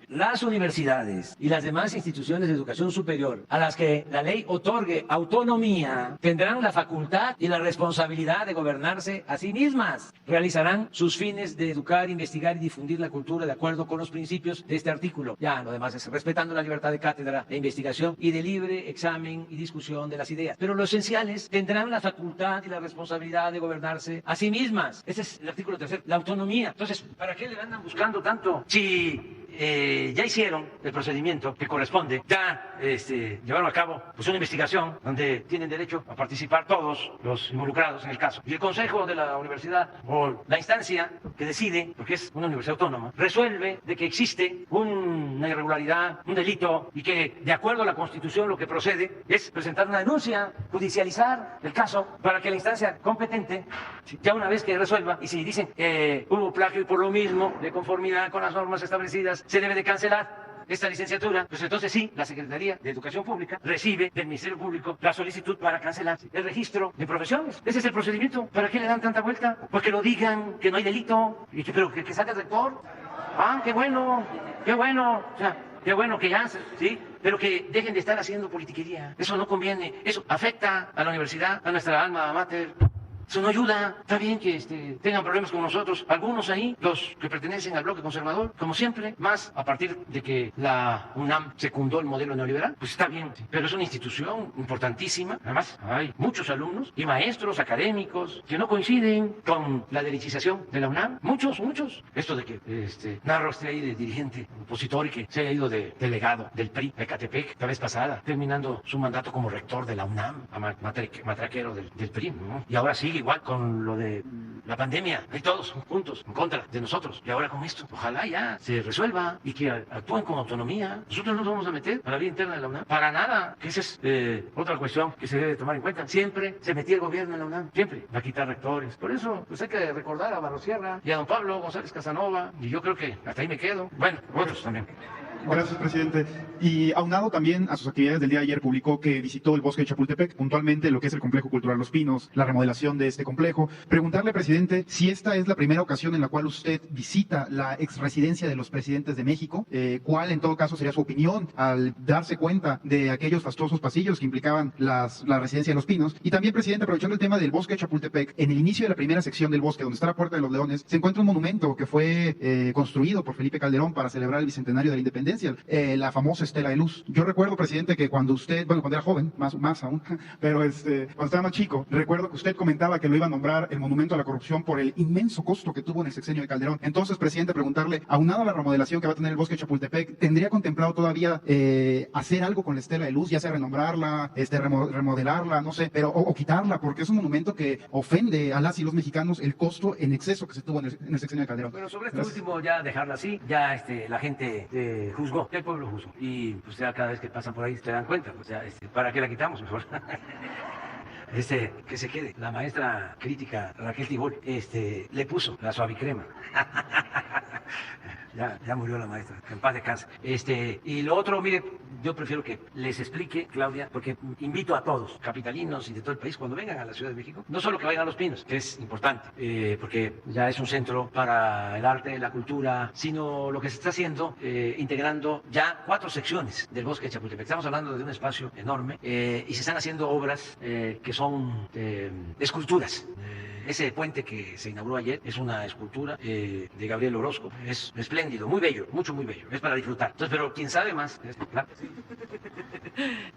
las universidades y las demás instituciones de educación superior a las que la ley otorgue autonomía tendrán la facultad y la responsabilidad de gobernarse a sí mismas. Realizarán sus fines de educar, investigar y difundir la cultura de acuerdo con los principios de este artículo. Ya, lo demás es respetando la libertad de cátedra, de investigación y de libre examen y discusión de las ideas. Pero los esenciales tendrán la facultad y la responsabilidad de gobernarse a sí mismas. Ese es el artículo 3, la autonomía. Entonces, ¿para qué le andan buscando tanto? Si ya hicieron el procedimiento que corresponde, ya llevaron a cabo pues una investigación donde tienen derecho a participar todos los involucrados en el caso. Y el consejo de la universidad o la instancia que decide, porque es una universidad autónoma, resuelve de que existe una irregularidad, un delito y que de acuerdo a la Constitución lo que procede es presentar una denuncia, judicializar el caso para que la instancia competente, ya una vez que resuelva, y si dicen que hubo plagio y por lo mismo, de conformidad con las normas establecidas, se debe de cancelar esta licenciatura, pues entonces sí, la Secretaría de Educación Pública recibe del Ministerio Público la solicitud para cancelar el registro de profesiones. Ese es el procedimiento. ¿Para qué le dan tanta vuelta? Pues que lo digan, que no hay delito, y pero que salga el rector. Ah, qué bueno, o sea, qué bueno que ya, ¿sí? Pero que dejen de estar haciendo politiquería. Eso no conviene, eso afecta a la universidad, a nuestra alma mater. Eso no ayuda. Está bien que tengan problemas con nosotros, algunos ahí, los que pertenecen al bloque conservador, como siempre, más a partir de que la UNAM secundó el modelo neoliberal, pues está bien, pero es una institución importantísima. Además, hay muchos alumnos y maestros académicos que no coinciden con la derechización de la UNAM. Muchos. Esto de que Narro esté ahí de dirigente opositor y que se haya ido de delegado del PRI de Ecatepec la vez pasada, terminando su mandato como rector de la UNAM, matraquero del PRI, ¿no? Y ahora sigue igual con lo de la pandemia, hay todos juntos en contra de nosotros. Y ahora con esto, ojalá ya se resuelva y que actúen con autonomía. Nosotros no nos vamos a meter a la vida interna de la UNAM, para nada, que esa es otra cuestión que se debe tomar en cuenta. Siempre se metía el gobierno en la UNAM, siempre, a quitar rectores. Por eso, pues hay que recordar a Barrosierra y a don Pablo González Casanova, y yo creo que hasta ahí me quedo. Bueno, otros también. Gracias, presidente. Y aunado también a sus actividades del día de ayer, publicó que visitó el bosque de Chapultepec, puntualmente lo que es el complejo cultural Los Pinos, la remodelación de este complejo. Preguntarle, presidente, si esta es la primera ocasión en la cual usted visita la exresidencia de los presidentes de México, ¿cuál en todo caso sería su opinión al darse cuenta de aquellos fastuosos pasillos que implicaban la residencia de Los Pinos? Y también, presidente, aprovechando el tema del bosque de Chapultepec, en el inicio de la primera sección del bosque, donde está la Puerta de los Leones, se encuentra un monumento que fue construido por Felipe Calderón para celebrar el bicentenario de la independencia, la famosa Estela de Luz. Yo recuerdo, presidente, que cuando usted, bueno, cuando era joven, más aún, pero cuando estaba más chico, recuerdo que usted comentaba que lo iba a nombrar el monumento a la corrupción por el inmenso costo que tuvo en el sexenio de Calderón. Entonces, presidente, preguntarle, aunado a la remodelación que va a tener el bosque de Chapultepec, ¿tendría contemplado todavía hacer algo con la Estela de Luz, ya sea renombrarla, remodelarla, no sé, pero o quitarla, porque es un monumento que ofende a las y los mexicanos el costo en exceso que se tuvo en el sexenio de Calderón? Bueno, sobre este último ya dejarlo así, ya la gente juzgó, el pueblo juzgó, y pues ya cada vez que pasan por ahí se dan cuenta, pues ya, ¿para qué la quitamos mejor? Que se quede. La maestra crítica Raquel Tibol, le puso la suavicrema. Ya murió la maestra, que en paz descanse. Y lo otro, mire, yo prefiero que les explique, Claudia, porque invito a todos, capitalinos y de todo el país, cuando vengan a la Ciudad de México, no solo que vayan a Los Pinos, que es importante, porque ya es un centro para el arte, la cultura, sino lo que se está haciendo, integrando ya 4 secciones del bosque de Chapultepec. Estamos hablando de un espacio enorme y se están haciendo obras que son esculturas. Ese puente que se inauguró ayer es una escultura de Gabriel Orozco. Es espléndido, muy bello, muy bello. Es para disfrutar. Entonces, pero quien sabe más. Claro.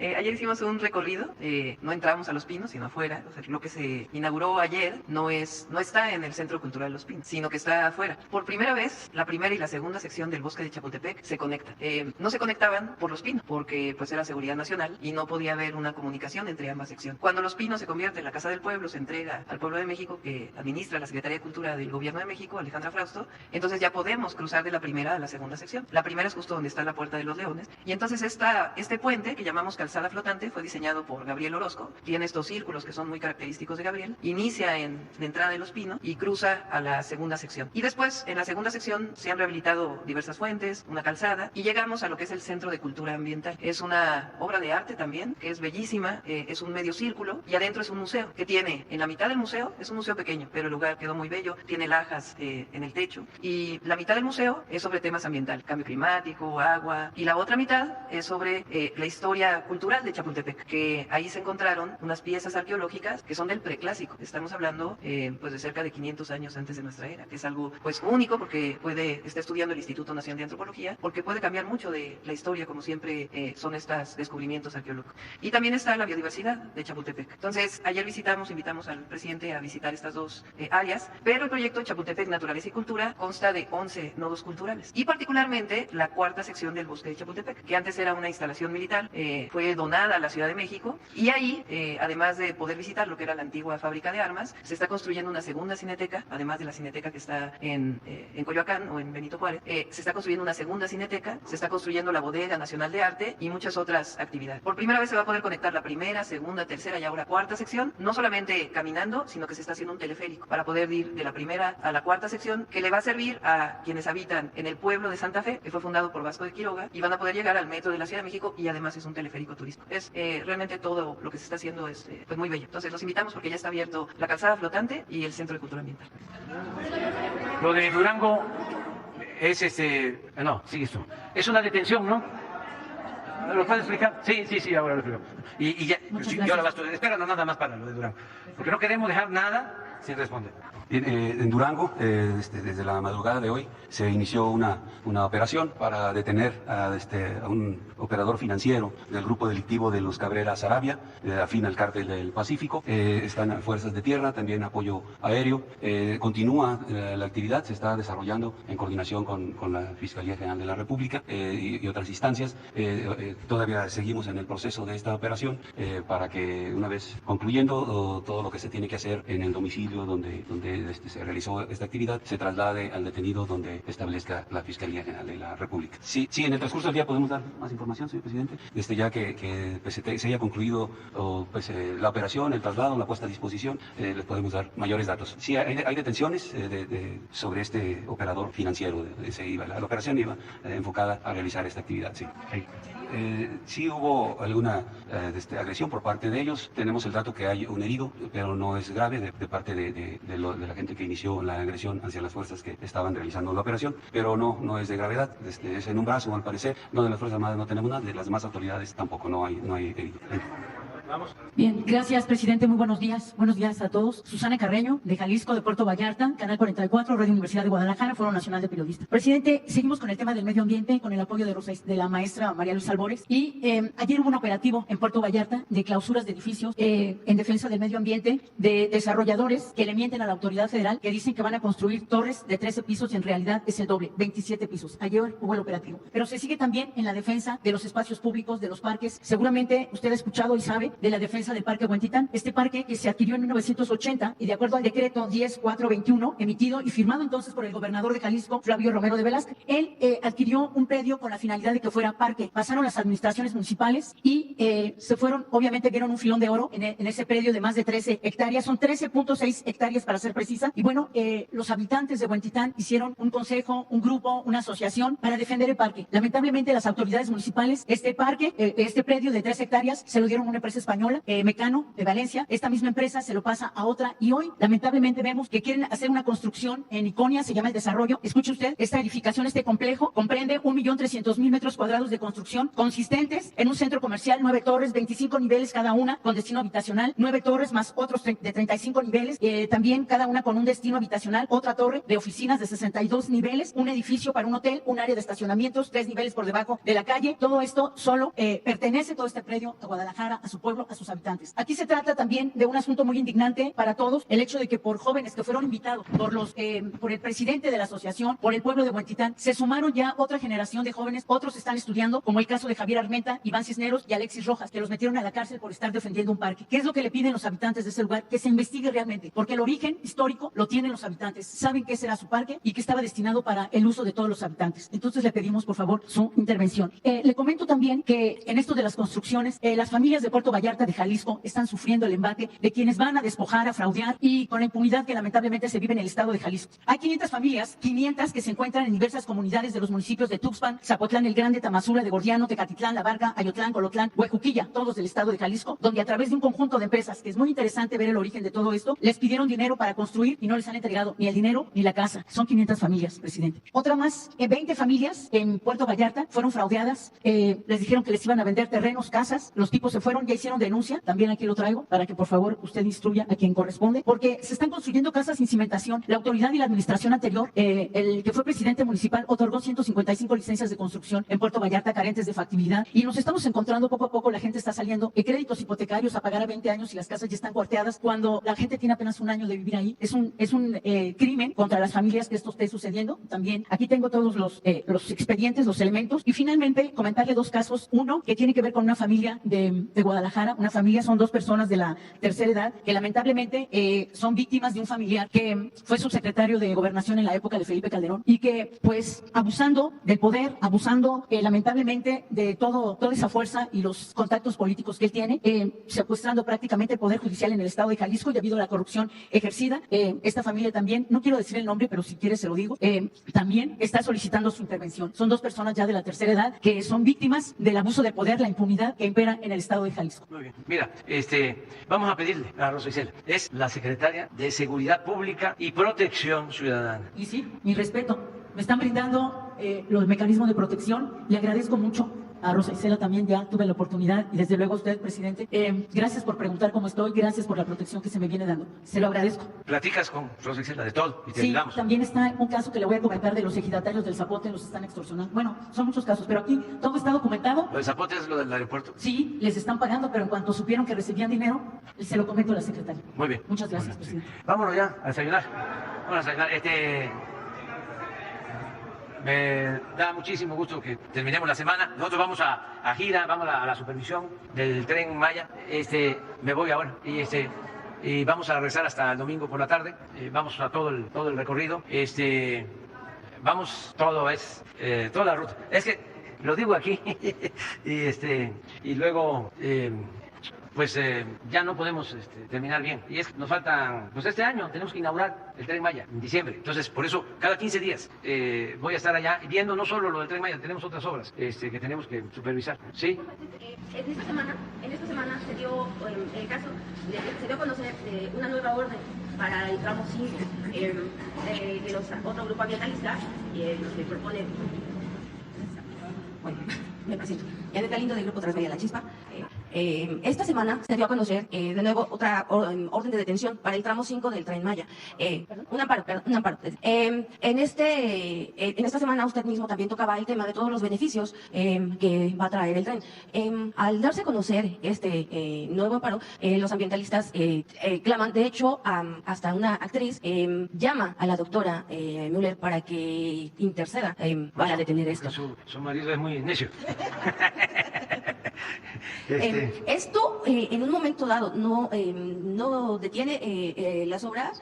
Ayer hicimos un recorrido, no entramos a Los Pinos, sino afuera. O sea, lo que se inauguró ayer no está en el Centro Cultural Los Pinos, sino que está afuera. Por primera vez, la primera y la segunda sección del bosque de Chapultepec se conectan. No se conectaban por Los Pinos, porque pues era seguridad nacional y no podía haber una comunicación entre ambas secciones. Cuando Los Pinos se convierte en la Casa del Pueblo, se entrega al Pueblo de México, que administra la Secretaría de Cultura del Gobierno de México, Alejandra Frausto, entonces ya podemos cruzar de la primera a la segunda sección. La primera es justo donde está la Puerta de los Leones, y entonces este puente, que llamamos Calzada flotante fue diseñado por Gabriel Orozco. Tiene estos círculos que son muy característicos de Gabriel. Inicia en la entrada de Los Pinos y cruza a la segunda sección. Y después, en la segunda sección, se han rehabilitado diversas fuentes, una calzada, y llegamos a lo que es el Centro de Cultura Ambiental. Es una obra de arte también, que es bellísima, es un medio círculo, y adentro es un museo, que tiene, en la mitad del museo, es un museo pequeño, pero el lugar quedó muy bello, tiene lajas en el techo, y la mitad del museo es sobre temas ambientales, cambio climático, agua, y la otra mitad es sobre la historia cultural de Chapultepec, que ahí se encontraron unas piezas arqueológicas que son del preclásico. Estamos hablando pues de cerca de 500 años antes de nuestra era, que es algo pues único porque está estudiando el Instituto Nacional de Antropología, porque puede cambiar mucho de la historia, como siempre son estos descubrimientos arqueológicos. Y también está la biodiversidad de Chapultepec. Entonces, ayer invitamos al presidente a visitar estas dos áreas, pero el proyecto Chapultepec Naturaleza y Cultura consta de 11 nodos culturales, y particularmente la cuarta sección del bosque de Chapultepec, que antes era una instalación militar, fue donada a la Ciudad de México, y ahí, además de poder visitar lo que era la antigua fábrica de armas, se está construyendo una segunda cineteca, además de la cineteca que está en Coyoacán o en Benito Juárez, se está construyendo una segunda cineteca, se está construyendo la Bodega Nacional de Arte y muchas otras actividades. Por primera vez se va a poder conectar la primera, segunda, tercera y ahora cuarta sección, no solamente caminando, sino que se está haciendo un teleférico para poder ir de la primera a la cuarta sección, que le va a servir a quienes habitan en el pueblo de Santa Fe, que fue fundado por Vasco de Quiroga, y van a poder llegar al metro de la Ciudad de México, y además es un teleférico turístico. Es realmente todo lo que se está haciendo es pues muy bello. Entonces los invitamos porque ya está abierto la calzada flotante y el Centro de Cultura Ambiental. Lo de Durango es no, sigue esto. Es una detención, ¿no? ¿Lo puedes explicar? Sí, ahora lo explico. Y ya, yo ahora basta. Espera, no, nada más para lo de Durango. Porque no queremos dejar nada sin responder. Bien, en Durango, desde la madrugada de hoy, se inició una operación para detener a un operador financiero del grupo delictivo de los Cabrera Sarabia, afín al cártel del Pacífico. Están fuerzas de tierra, también apoyo aéreo. Continúa la actividad, se está desarrollando en coordinación con la Fiscalía General de la República y otras instancias. Todavía seguimos en el proceso de esta operación para que, una vez concluyendo todo lo que se tiene que hacer en el domicilio donde se realizó esta actividad, se traslade al detenido donde establezca la Fiscalía General de la República. Sí, en el transcurso del día podemos dar más información, señor presidente, ya que pues, se haya concluido la operación, el traslado, la puesta a disposición, les podemos dar mayores datos. Sí, hay detenciones sobre este operador financiero. La operación iba enfocada a realizar esta actividad, sí. Sí hubo alguna agresión por parte de ellos. Tenemos el dato que hay un herido, pero no es grave de parte de la gente que inició la agresión hacia las fuerzas que estaban realizando la operación, pero no es de gravedad. Es en un brazo, al parecer. No, de las Fuerzas Armadas no tenemos nada, de las demás autoridades tampoco, no hay herido. Vamos. Bien, gracias, presidente. Muy buenos días. Buenos días a todos. Susana Carreño, de Jalisco, de Puerto Vallarta, Canal 44, Radio Universidad de Guadalajara, Foro Nacional de Periodistas. Presidente, seguimos con el tema del medio ambiente, con el apoyo de la maestra María Luisa Albores. Y ayer hubo un operativo en Puerto Vallarta de clausuras de edificios en defensa del medio ambiente, de desarrolladores que le mienten a la autoridad federal, que dicen que van a construir torres de 13 pisos y en realidad es el doble, 27 pisos. Ayer hubo el operativo. Pero se sigue también en la defensa de los espacios públicos, de los parques. Seguramente usted ha escuchado y sabe de la defensa del Parque Huentitán, este parque que se adquirió en 1980 y de acuerdo al decreto 10.421 emitido y firmado entonces por el gobernador de Jalisco, Flavio Romero de Velázquez, él adquirió un predio con la finalidad de que fuera parque. Pasaron las administraciones municipales y se fueron, obviamente vieron un filón de oro en ese predio de más de 13 hectáreas, son 13.6 hectáreas para ser precisa, y bueno, los habitantes de Huentitán hicieron un consejo, un grupo, una asociación para defender el parque. Lamentablemente las autoridades municipales, este predio de 13 hectáreas se lo dieron a una empresa española, Mecano, de Valencia. Esta misma empresa se lo pasa a otra y hoy lamentablemente vemos que quieren hacer una construcción en Iconia, se llama El Desarrollo. Escuche usted, esta edificación, este complejo comprende 1.300.000 metros cuadrados de construcción consistentes en un centro comercial, 9 torres, 25 niveles cada una con destino habitacional, 9 torres más otros de 35 niveles, también cada una con un destino habitacional, otra torre de oficinas de 62 niveles, un edificio para un hotel, un área de estacionamientos, 3 niveles por debajo de la calle. Todo esto solo pertenece, todo este predio, a Guadalajara, a su pueblo. pueblo a sus habitantes. Aquí se trata también de un asunto muy indignante para todos, el hecho de que por jóvenes que fueron invitados por el presidente de la asociación, por el pueblo de Huentitán, se sumaron ya otra generación de jóvenes, otros están estudiando, como el caso de Javier Armenta, Iván Cisneros y Alexis Rojas, que los metieron a la cárcel por estar defendiendo un parque. ¿Qué es lo que le piden los habitantes de ese lugar? Que se investigue realmente, porque el origen histórico lo tienen los habitantes, saben qué será su parque y que estaba destinado para el uso de todos los habitantes. Entonces le pedimos, por favor, su intervención. Le comento también que en esto de las construcciones, las familias de Puerto Vallarta de Jalisco están sufriendo el embate de quienes van a despojar, a fraudear y con la impunidad que lamentablemente se vive en el estado de Jalisco. Hay 500 familias, 500 que se encuentran en diversas comunidades de los municipios de Tuxpan, Zapotlán el Grande, Tamazula de Gordiano, Tecatitlán, La Barca, Ayotlán, Colotlán, Huejuquilla, todos del estado de Jalisco, donde a través de un conjunto de empresas, que es muy interesante ver el origen de todo esto, les pidieron dinero para construir y no les han entregado ni el dinero ni la casa. Son 500 familias, presidente. Otra más, 20 familias en Puerto Vallarta fueron fraudeadas, les dijeron que les iban a vender terrenos, casas, los tipos se fueron, ya hicieron denuncia, también aquí lo traigo, para que por favor usted instruya a quien corresponde, porque se están construyendo casas sin cimentación. La autoridad y la administración anterior, el que fue presidente municipal, otorgó 155 licencias de construcción en Puerto Vallarta carentes de factibilidad y nos estamos encontrando poco a poco, la gente está saliendo créditos hipotecarios a pagar a 20 años y las casas ya están cuarteadas cuando la gente tiene apenas un año de vivir ahí. Es un crimen contra las familias que esto esté sucediendo. También aquí tengo todos los expedientes, los elementos y finalmente comentarle dos casos. Uno que tiene que ver con una familia de Guadalajara, una familia, son dos personas de la tercera edad que lamentablemente son víctimas de un familiar que fue subsecretario de Gobernación en la época de Felipe Calderón y que pues abusando del poder, abusando lamentablemente de toda esa fuerza y los contactos políticos que él tiene, secuestrando prácticamente el Poder Judicial en el estado de Jalisco y debido a la corrupción ejercida, esta familia también, no quiero decir el nombre, pero si quiere se lo digo, también está solicitando su intervención. Son dos personas ya de la tercera edad que son víctimas del abuso de poder, la impunidad que impera en el estado de Jalisco. Muy bien. Mira, vamos a pedirle a Rosa Isela, es la secretaria de Seguridad Pública y Protección Ciudadana. Y sí, mi respeto. Me están brindando los mecanismos de protección. Le agradezco mucho a Rosa Isela, también ya tuve la oportunidad y desde luego a usted, presidente. Gracias por preguntar cómo estoy, gracias por la protección que se me viene dando. Se lo agradezco. Platicas con Rosa Isela de todo y te Sí, ayudamos. también está un caso que le voy a comentar de los ejidatarios del Zapote, los están extorsionando. Bueno, son muchos casos, pero aquí todo está documentado. ¿Lo de Zapote es lo del aeropuerto? Sí, les están pagando, pero en cuanto supieron que recibían dinero, se lo comento a la secretaria. Muy bien. Muchas gracias, presidente. Vámonos ya a desayunar. Vamos a desayunar. Me da muchísimo gusto que terminemos la semana. Nosotros vamos a gira, vamos a la supervisión del Tren Maya. Me voy ahora y vamos a regresar hasta el domingo por la tarde. Vamos a todo el recorrido. Vamos toda la ruta. Es que lo digo aquí y luego pues ya no podemos terminar bien. Y es que nos faltan, pues este año tenemos que inaugurar el Tren Maya en diciembre. Entonces, por eso, cada 15 días voy a estar allá viendo no solo lo del Tren Maya, tenemos otras obras que tenemos que supervisar. ¿Sí? En esta semana se dio el caso, se dio a conocer una nueva orden para el tramo 5 de otro grupo ambientalista que propone. Bueno, me presento. Janet Galindo del Grupo Transmedia La Chispa. Esta semana se dio a conocer de nuevo otra orden de detención para el tramo 5 del Tren Maya. Un amparo. En esta semana usted mismo también tocaba el tema de todos los beneficios que va a traer el tren. Al darse a conocer este nuevo amparo, los ambientalistas claman, de hecho, hasta una actriz llama a la doctora Müller para que interceda para detener esto. Su marido es muy necio. Esto en un momento dado no detiene las obras,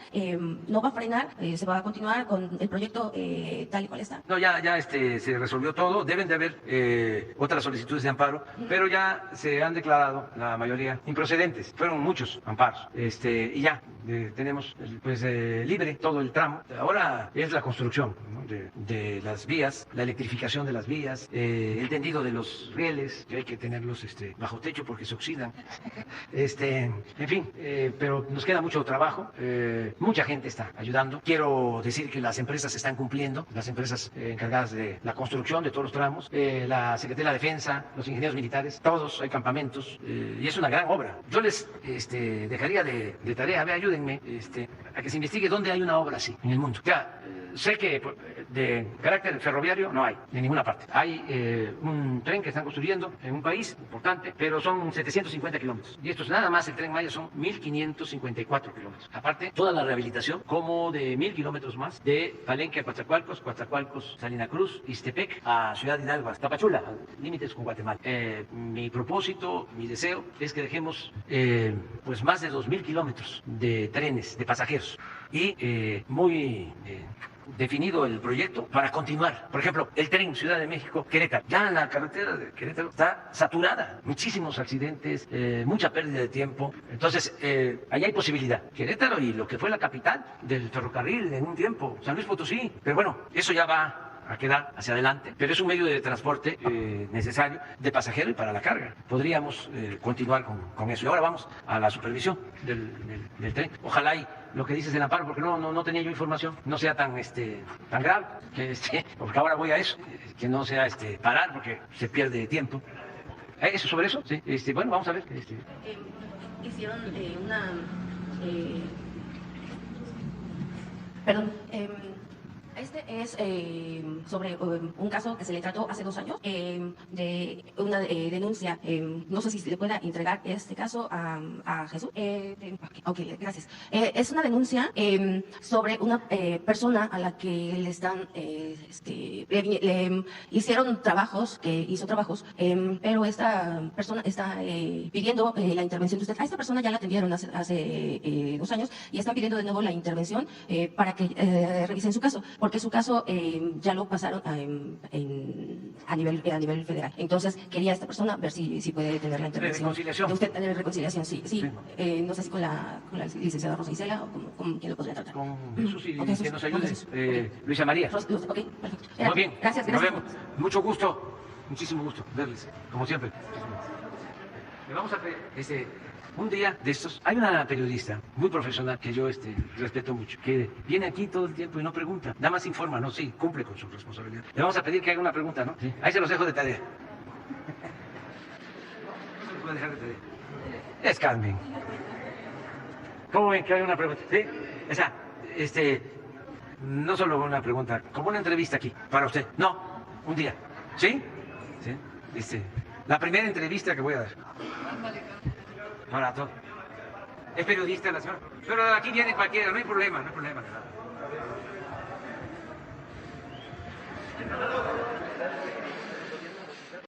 no va a frenar, se va a continuar con el proyecto tal y cual está. No, ya se resolvió todo. Deben de haber otras solicitudes de amparo, pero ya se han declarado la mayoría improcedentes. Fueron muchos amparos y ya tenemos pues libre todo el tramo. Ahora es la construcción, ¿no? de las vías, la electrificación de las vías, el tendido de los rieles, que hay que tenerlos bajo techo porque se oxidan. En fin, pero nos queda mucho trabajo. Mucha gente está ayudando. Quiero decir que las empresas están cumpliendo, las empresas encargadas de la construcción de todos los tramos, la Secretaría de la Defensa, los ingenieros militares, todos, hay campamentos, y es una gran obra. Yo les dejaría de tarea, a ver, ayúdenme, a que se investigue dónde hay una obra así en el mundo. Ya, sé que de carácter ferroviario no hay en ninguna parte. Hay un tren que están construyendo en un país importante, pero son 750 kilómetros. Y esto es nada más, el Tren Maya son 1.554 kilómetros. Aparte, toda la rehabilitación, como de 1.000 kilómetros más, de Palenque a Coatzacoalcos, Salina Cruz, Ixtepec a Ciudad Hidalgo, hasta Tapachula, límites con Guatemala. Mi propósito, mi deseo es que dejemos pues más de 2.000 kilómetros de trenes, de pasajeros. Y muy definido el proyecto para continuar. Por ejemplo, el tren Ciudad de México-Querétaro. Ya la carretera de Querétaro está saturada. Muchísimos accidentes, mucha pérdida de tiempo. Entonces, ahí hay posibilidad. Querétaro y lo que fue la capital del ferrocarril en un tiempo, San Luis Potosí. Pero bueno, eso ya va a quedar hacia adelante, pero es un medio de transporte necesario de pasajero y para la carga. Podríamos continuar con eso. Y ahora vamos a la supervisión del tren. Ojalá y lo que dices del amparo, porque no tenía yo información, no sea tan grave, porque ahora voy a eso, que no sea parar, porque se pierde tiempo. ¿Eso sobre eso? Sí. Bueno, vamos a ver. Hicieron perdón. Este es sobre un caso que se le trató hace 2 años de una denuncia. No sé si se le pueda entregar este caso a Jesús. Ok, gracias. Es una denuncia sobre una persona a la que le están, le hicieron trabajos, pero esta persona está pidiendo la intervención de usted. A esta persona ya la atendieron hace 2 años y están pidiendo de nuevo la intervención para que revisen su caso, porque su caso ya lo pasaron a nivel federal. Entonces, quería esta persona ver si puede tener la intervención. ¿Reconciliación? De usted tener reconciliación, sí. No sé si con la licenciada Rosa Isela o con quién lo podría tratar. Con Jesús y Okay, que nos ayude. okay. Luisa María. Ok, perfecto. Muy bien. Gracias. Nos vemos. Mucho gusto. Muchísimo gusto verles, como siempre. Le vamos a pedir un día de estos. Hay una periodista muy profesional que yo respeto mucho, que viene aquí todo el tiempo y no pregunta, nada más informa, ¿no? Sí, cumple con su responsabilidad. Le vamos a pedir que haga una pregunta, ¿no? Sí. Ahí se los dejo de tarea. No se los voy a dejar de tarea. Es Carmen. ¿Cómo ven que hay una pregunta? Sí. O sea, no solo una pregunta, como una entrevista aquí, para usted. No, un día. ¿Sí? Sí. La primera entrevista que voy a dar. Para todo. Es periodista la señora. Pero aquí viene cualquiera, no hay problema.